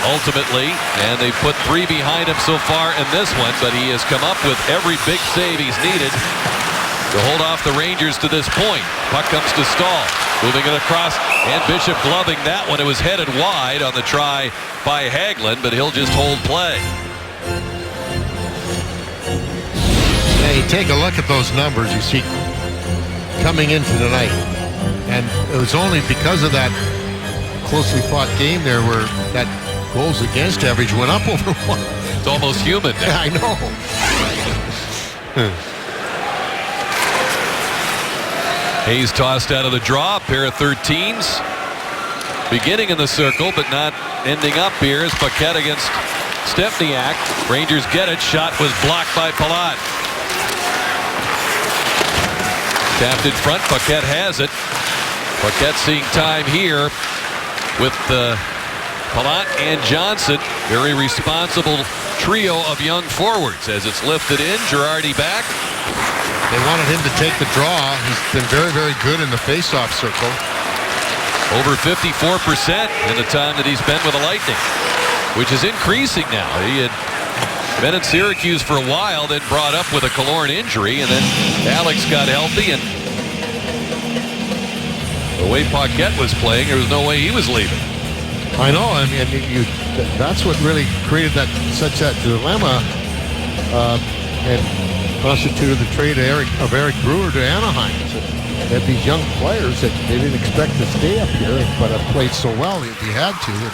[SPEAKER 2] ultimately, and they put 3 behind him so far in this one, but he has come up with every big save he's needed to hold off the Rangers to this point. Puck comes to Stahl. Moving it across, and Bishop gloving that one. It was headed wide on the try by Hagelin, but he'll just hold play.
[SPEAKER 3] Yeah, you take a look at those numbers you see coming into tonight, and it was only because of that closely fought game there where that goals against average went up over 1.
[SPEAKER 2] It's almost human now.
[SPEAKER 3] Yeah, I know.
[SPEAKER 2] Hayes tossed out of the draw, a pair of 13s. Beginning in the circle, but not ending up here as Paquette against Stempniak. Rangers get it. Shot was blocked by Palat. Tapped in front. Paquette has it. Paquette seeing time here with Palat and Johnson. Very responsible trio of young forwards as it's lifted in. Girardi back.
[SPEAKER 3] They wanted him to take the draw. He's been very, very good in the face-off circle.
[SPEAKER 2] Over 54% in the time that he's been with the Lightning, which is increasing now. He had been in Syracuse for a while, then brought up with a Killorn injury, and then Alex got healthy, and the way Paquette was playing, there was no way he was leaving.
[SPEAKER 3] I know. I mean, that's what really created such that dilemma, and constituted the trade of Eric Brewer to Anaheim. So they had these young players that they didn't expect to stay up here, but have played so well if he had to, and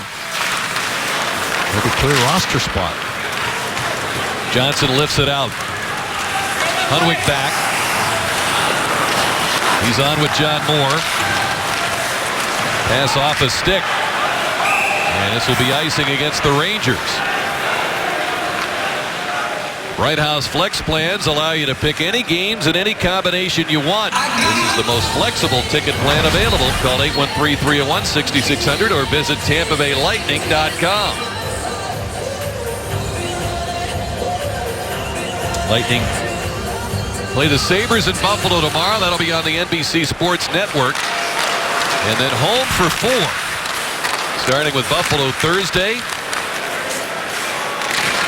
[SPEAKER 3] had a clear roster spot.
[SPEAKER 2] Johnson lifts it out. Hunwick back. He's on with John Moore. Pass off a stick. And this will be icing against the Rangers. Bright House Flex plans allow you to pick any games and any combination you want. This is the most flexible ticket plan available. Call 813-301-6600 or visit TampaBayLightning.com. Lightning play the Sabres in Buffalo tomorrow. That'll be on the NBC Sports Network. And then home for 4. Starting with Buffalo Thursday.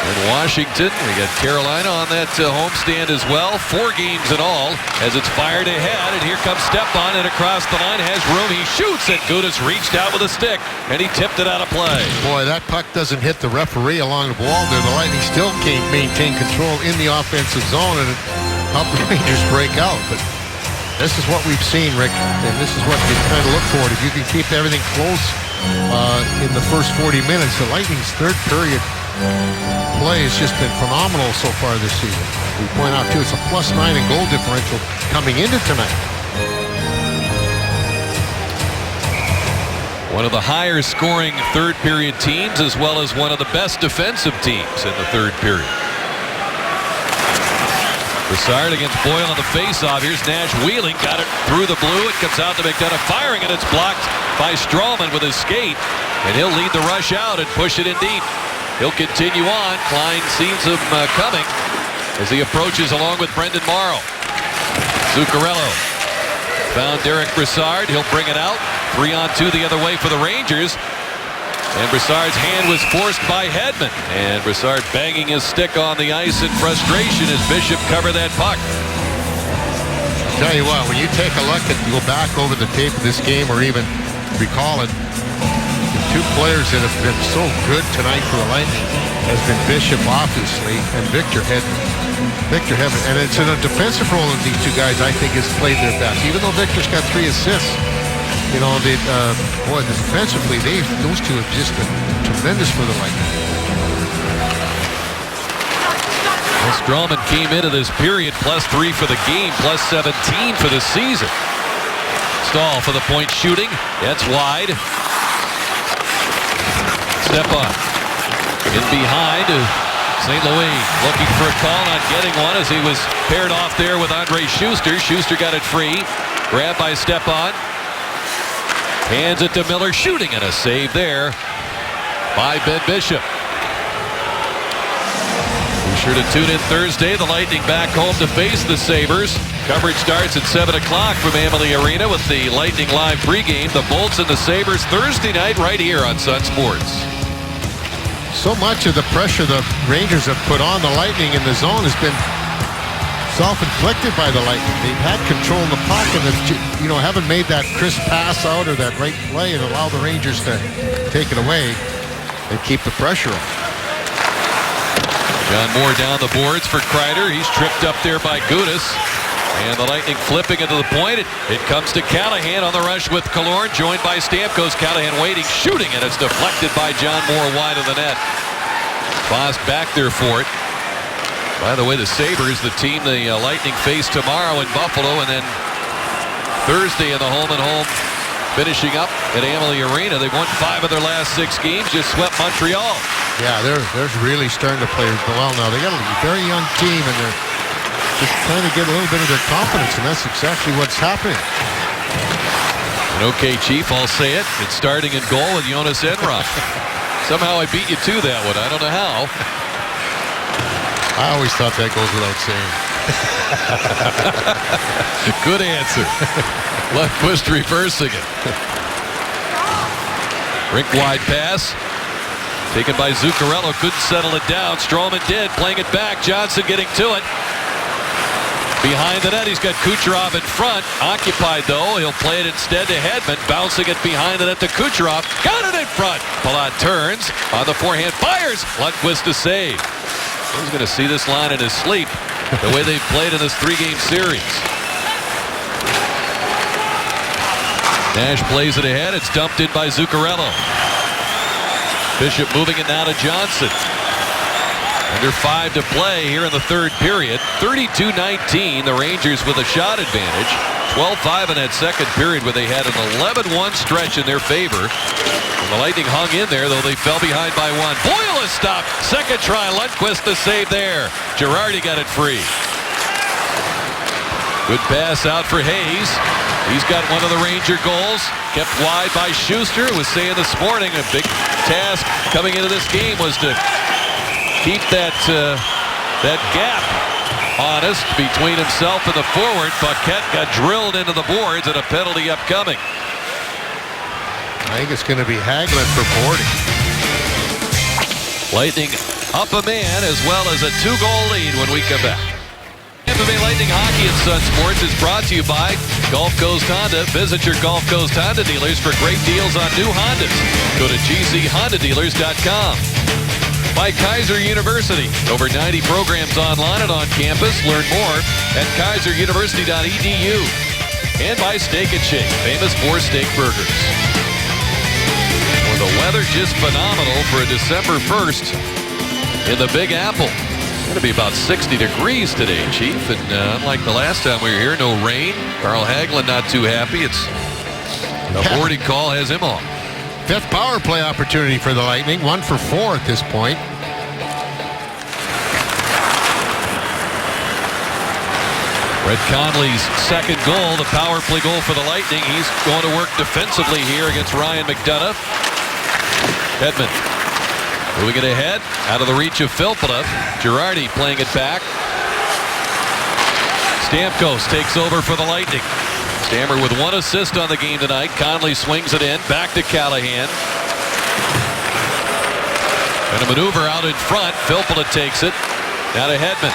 [SPEAKER 2] In Washington, we got Carolina on that homestand as well. 4 games in all as it's fired ahead. And here comes Stepan, and across the line has room. He shoots, and Gudas reached out with a stick, and he tipped it out of play.
[SPEAKER 3] Boy, that puck doesn't hit the referee along the wall there. The Lightning still can't maintain control in the offensive zone, and it helped the Rangers break out. But this is what we've seen, Rick, and this is what you kind of look for. If you can keep everything close in the first 40 minutes, the Lightning's third period play has just been phenomenal so far this season. We point out, too, it's a +9 in goal differential coming into tonight.
[SPEAKER 2] One of the higher scoring third period teams, as well as one of the best defensive teams in the third period. Broussard against Boyle on the faceoff. Here's Nash wheeling, got it through the blue. It comes out to McDonough firing, and it's blocked by Strawman with his skate. And he'll lead the rush out and push it in deep. He'll continue on. Klein sees him coming as he approaches along with Brendan Morrow. Zuccarello found Derek Broussard. He'll bring it out. 3-on-2 the other way for the Rangers. And Broussard's hand was forced by Hedman. And Broussard banging his stick on the ice in frustration as Bishop covered that puck.
[SPEAKER 3] Tell you what, when you take a look at, go back over the tape of this game or even recall it, the two players that have been so good tonight for the Lightning has been Bishop, obviously, and Victor Hedman. And it's in a defensive role of these two guys, I think, has played their best. Even though Victor's got 3 assists, you know, defensively, those two have just been tremendous for the Lightning.
[SPEAKER 2] Well, Strawman came into this period +3 for the game, +17 for the season. Stahl for the point shooting. That's wide. Step on. In behind. St. Louis looking for a call, not getting one as he was paired off there with Andre Schuster. Schuster got it free. Grabbed by Stepan. Hands it to Miller, shooting, and a save there by Ben Bishop. Be sure to tune in Thursday. The Lightning back home to face the Sabres. Coverage starts at 7 o'clock from Amalie Arena with the Lightning Live pregame. The Bolts and the Sabres Thursday night right here on Sun Sports.
[SPEAKER 3] So much of the pressure the Rangers have put on the Lightning in the zone has been self-inflicted by the Lightning. They've had control in the puck and haven't made that crisp pass out or that right play and allow the Rangers to take it away and keep the pressure on.
[SPEAKER 2] John Moore down the boards for Kreider. He's tripped up there by Gudas. And the Lightning flipping into the point. It comes to Callahan on the rush with Killorn, joined by Stamkos. Callahan waiting, shooting, and it's deflected by John Moore wide of the net. Foss back there for it. By the way, the Sabres, the team the Lightning face tomorrow in Buffalo, and then Thursday in the home-and-home finishing up at Amalie Arena. They've won 5 of their last 6 games, just swept Montreal.
[SPEAKER 3] Yeah, they're really starting to play well now. They got a very young team, and they're just trying to get a little bit of their confidence, and that's exactly what's happening.
[SPEAKER 2] And okay, Chief, I'll say it. It's starting in goal with Jonas Enroth. Somehow I beat you to that one. I don't know how.
[SPEAKER 3] I always thought that goes without saying.
[SPEAKER 2] Good answer. Lundqvist reversing it. Rink wide pass. Taken by Zuccarello. Couldn't settle it down. Strawman did. Playing it back. Johnson getting to it. Behind the net, he's got Kucherov in front. Occupied, though. He'll play it instead to Hedman. Bouncing it behind the net to Kucherov. Got it in front. Palat turns. On the forehand. Fires. Lundqvist to save. He's going to see this line in his sleep. The way they've played in this 3-game series. Nash plays it ahead. It's dumped in by Zuccarello. Bishop moving it now to Johnson. Under 5 to play here in the third period. 32-19. The Rangers with a shot advantage. 12-5 in that second period where they had an 11-1 stretch in their favor. And the Lightning hung in there, though they fell behind by 1. Boyle is stopped. Second try. Lundqvist the save there. Girardi got it free. Good pass out for Hayes. He's got one of the Ranger goals. Kept wide by Schuster. Was saying this morning a big task coming into this game was to keep that gap honest between himself and the forward. Paquette got drilled into the boards and a penalty upcoming.
[SPEAKER 3] I think it's going to be Hagelin for boarding.
[SPEAKER 2] Lightning up a man as well as a 2-goal lead when we come back. MMA Lightning Hockey at Sun Sports is brought to you by Gulf Coast Honda. Visit your Gulf Coast Honda dealers for great deals on new Hondas. Go to gchondadealers.com. By Kaiser University. Over 90 programs online and on campus. Learn more at kaiseruniversity.edu. And by Steak and Shake, famous for steak burgers. Well, the weather just phenomenal for a December 1st in the Big Apple. It's going to be about 60 degrees today, Chief. And unlike the last time we were here, no rain. Carl Hagelin not too happy. It's a boarding call has him off.
[SPEAKER 3] Fifth power play opportunity for the Lightning. 1 for 4 at this point.
[SPEAKER 2] Brett Conley's second goal, the power play goal for the Lightning. He's going to work defensively here against Ryan McDonough. Hedman moving it ahead, out of the reach of Filppula. Girardi playing it back. Stamkos takes over for the Lightning. Stammer with 1 assist on the game tonight. Conley swings it in, back to Callahan. And a maneuver out in front. Filppula takes it. Now to Hedman.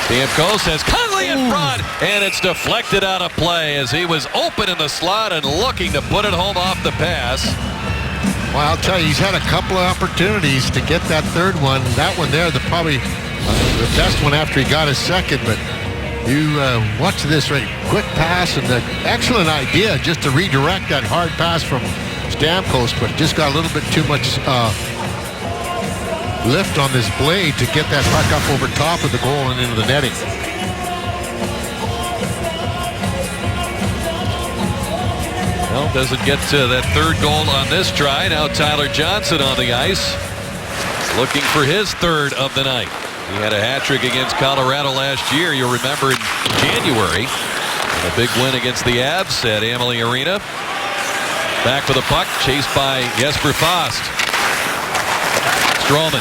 [SPEAKER 2] Stamkos has Conley in front, and it's deflected out of play as he was open in the slot and looking to put it home off the pass.
[SPEAKER 3] Well, I'll tell you, he's had a couple of opportunities to get that third one. That one there, probably the best one after he got his second. But you watch this right, quick pass and the excellent idea just to redirect that hard pass from Stamkos, but just got a little bit too much lift on this blade to get that puck up over top of the goal and into the netting.
[SPEAKER 2] Well, doesn't get to that third goal on this try. Now Tyler Johnson on the ice, looking for his third of the night. He had a hat trick against Colorado last year. You'll remember in January, a big win against the Avs at Amalie Arena. Back with the puck, chased by Jesper Fast. Stroman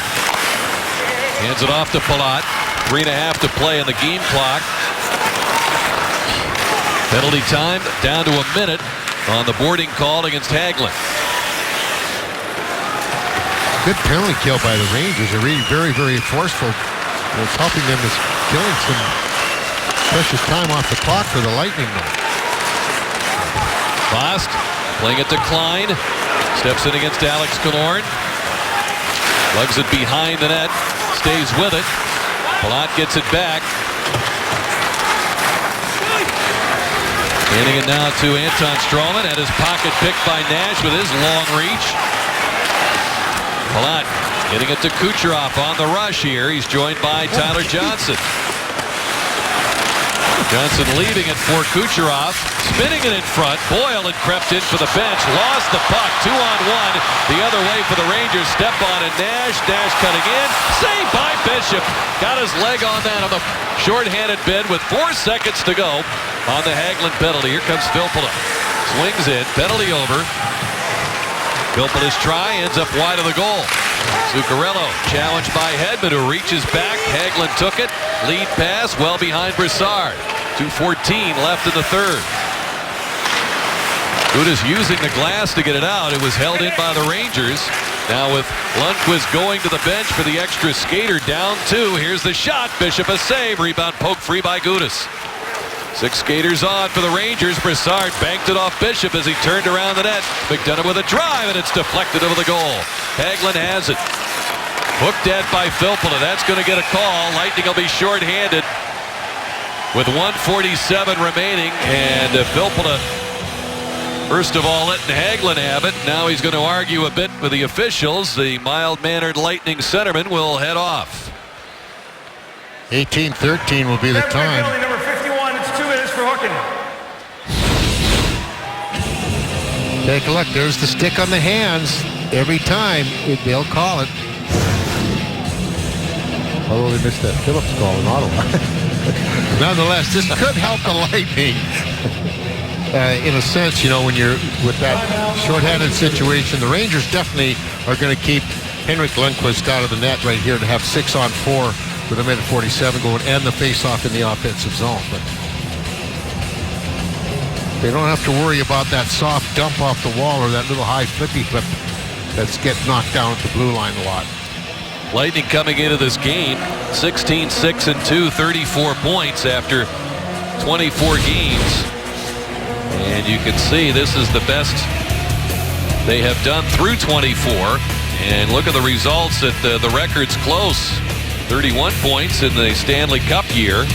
[SPEAKER 2] hands it off to Palat. 3.5 to play in the game clock. Penalty time down to a minute on the boarding call against Hagelin.
[SPEAKER 3] Good penalty kill by the Rangers. They're really very, very forceful. It's helping them with killing some precious time off the clock for the Lightning now.
[SPEAKER 2] Fast playing it to Klein. Steps in against Alex Killorn. Lugs it behind the net. Stays with it. Palat gets it back. Handing it now to Anton Stroman. At his pocket picked by Nash with his long reach. Palat getting it to Kucherov on the rush here. He's joined by Tyler Johnson. Johnson leaving it for Kucherov. Spinning it in front. Boyle had crept in for the bench. Lost the puck. 2-on-1. The other way for the Rangers. Step on it. Nash. Nash cutting in. Saved by Bishop. Got his leg on that on the shorthanded bid with 4 seconds to go on the Hagelin penalty. Here comes Filppula. Swings in. Penalty over. Filppula's try ends up wide of the goal. Zuccarello challenged by Hedman, who reaches back. Hagelin took it. Lead pass well behind Brassard. 2:14 left in the third. Gudas using the glass to get it out. It was held in by the Rangers. Now with Lundqvist going to the bench for the extra skater, down 2. Here's the shot. Bishop a save. Rebound poked free by Gudas. 6 skaters on for the Rangers. Brassard banked it off Bishop as he turned around the net. McDonough with a drive, and it's deflected over the goal. Hagelin has it. Hooked at by Filppula. That's going to get a call. Lightning will be shorthanded with 1:47 remaining, and Filppula first of all letting Hagelin have it. Now he's going to argue a bit with the officials. The mild-mannered Lightning centerman will head off.
[SPEAKER 3] 18:13 will be the time.
[SPEAKER 6] Penalty number 51. It's 2 minutes for hooking.
[SPEAKER 3] Take a look. There's the stick on the hands. Every time they'll call it. Although they missed that Phillips call in Ottawa. Nonetheless, this could help the Lightning. In a sense, you know, when you're with that shorthanded situation, the Rangers definitely are going to keep Henrik Lundqvist out of the net right here to have 6-on-4 with a minute 47 going and the face-off in the offensive zone. But they don't have to worry about that soft dump off the wall or that little high flippy flip that's getting knocked down at the blue line a lot.
[SPEAKER 2] Lightning coming into this game 16-6-2, 34 points after 24 games. And you can see this is the best they have done through 24. And look at the results at the record's close. 31 points in the Stanley Cup year.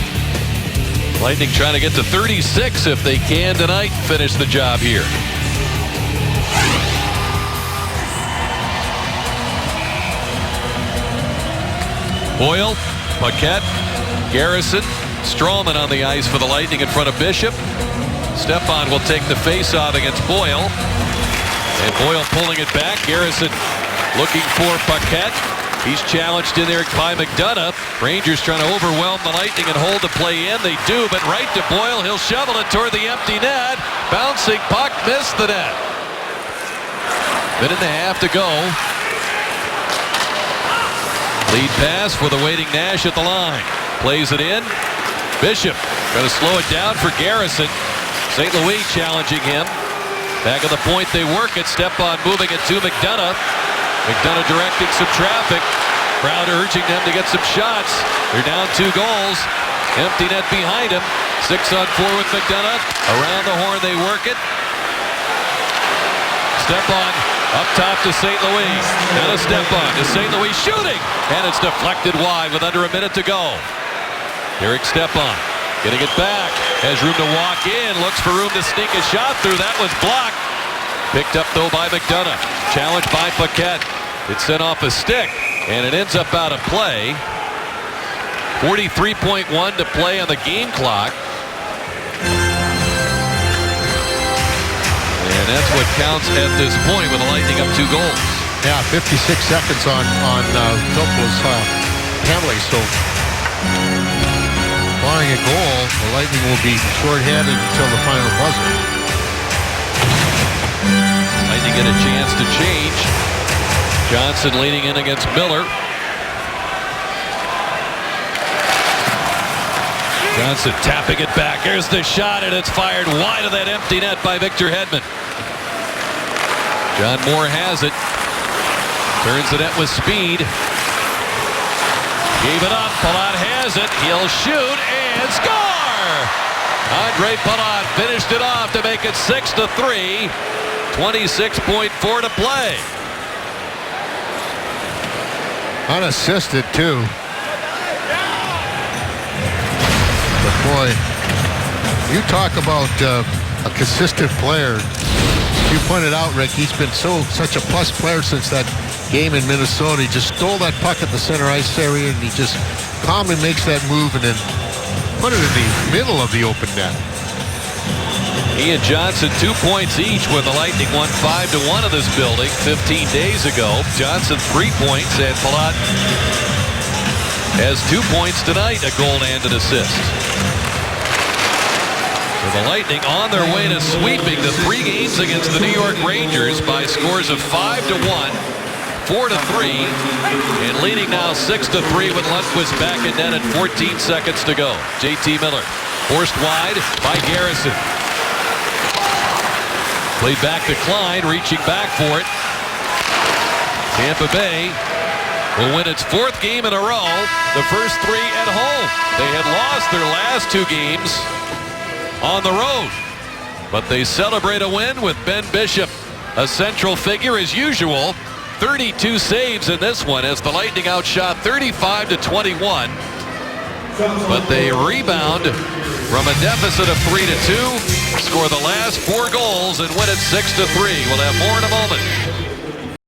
[SPEAKER 2] Lightning trying to get to 36 if they can tonight and finish the job here. Boyle, Paquette, Garrison, Stroman on the ice for the Lightning in front of Bishop. Stepan will take the face-off against Boyle. And Boyle pulling it back. Garrison looking for Paquette. He's challenged in there by McDonough. Rangers trying to overwhelm the Lightning and hold the play in. They do, but right to Boyle. He'll shovel it toward the empty net. Bouncing puck missed the net. Minute and a half to go. Lead pass for the waiting Nash at the line. Plays it in. Bishop going to slow it down for Garrison. St. Louis challenging him. Back of the point, they work it. Stepan moving it to McDonough. McDonough directing some traffic. Crowd urging them to get some shots. They're down 2 goals. Empty net behind him. 6-on-4 with McDonough. Around the horn, they work it. Stepan up top to St. Louis. Now to Stepan to St. Louis shooting. And it's deflected wide with under a minute to go. Eric Stepan getting it back. Has room to walk in. Looks for room to sneak a shot through. That was blocked. Picked up though by McDonough. Challenged by Paquette. It's sent off a stick. And it ends up out of play. 43.1 to play on the game clock. And that's what counts at this point with the Lightning up 2 goals.
[SPEAKER 3] Yeah, 56 seconds on Topol's penalty. So barring a goal, the Lightning will be shorthanded until the final buzzer.
[SPEAKER 2] Lightning get a chance to change. Johnson leaning in against Miller. Johnson tapping it back. Here's the shot, and it's fired wide of that empty net by Victor Hedman. John Moore has it. Turns the net with speed. Gave it up. Palat has it. He'll shoot and score! Andre Palat finished it off to make it 6-3. 26.4 to play.
[SPEAKER 3] Unassisted too. But boy, you talk about a consistent player. You pointed out, Rick, he's been such a plus player since that game in Minnesota. He just stole that puck at the center ice area, and he just calmly makes that move and then put it in the middle of the open net.
[SPEAKER 2] He and Johnson 2 points each when the Lightning won 5-1 of this building 15 days ago. Johnson 3 points, and Palat has 2 points tonight, a goal and an assist. So the Lightning on their way to sweeping the 3 games against the New York Rangers by scores of 5-1, 4-3, and leading now 6-3 with Lundqvist back in net at 14 seconds to go. JT Miller forced wide by Garrison. Played back to Klein, reaching back for it. Tampa Bay will win its 4th game in a row, the first 3 at home. They had lost their last 2 games on the road, but they celebrate a win with Ben Bishop, a central figure as usual. 32 saves in this one as the Lightning outshot 35-21, but they rebound from a deficit of 3-2, score the last 4 goals and win it 6-3. We'll have more in a moment.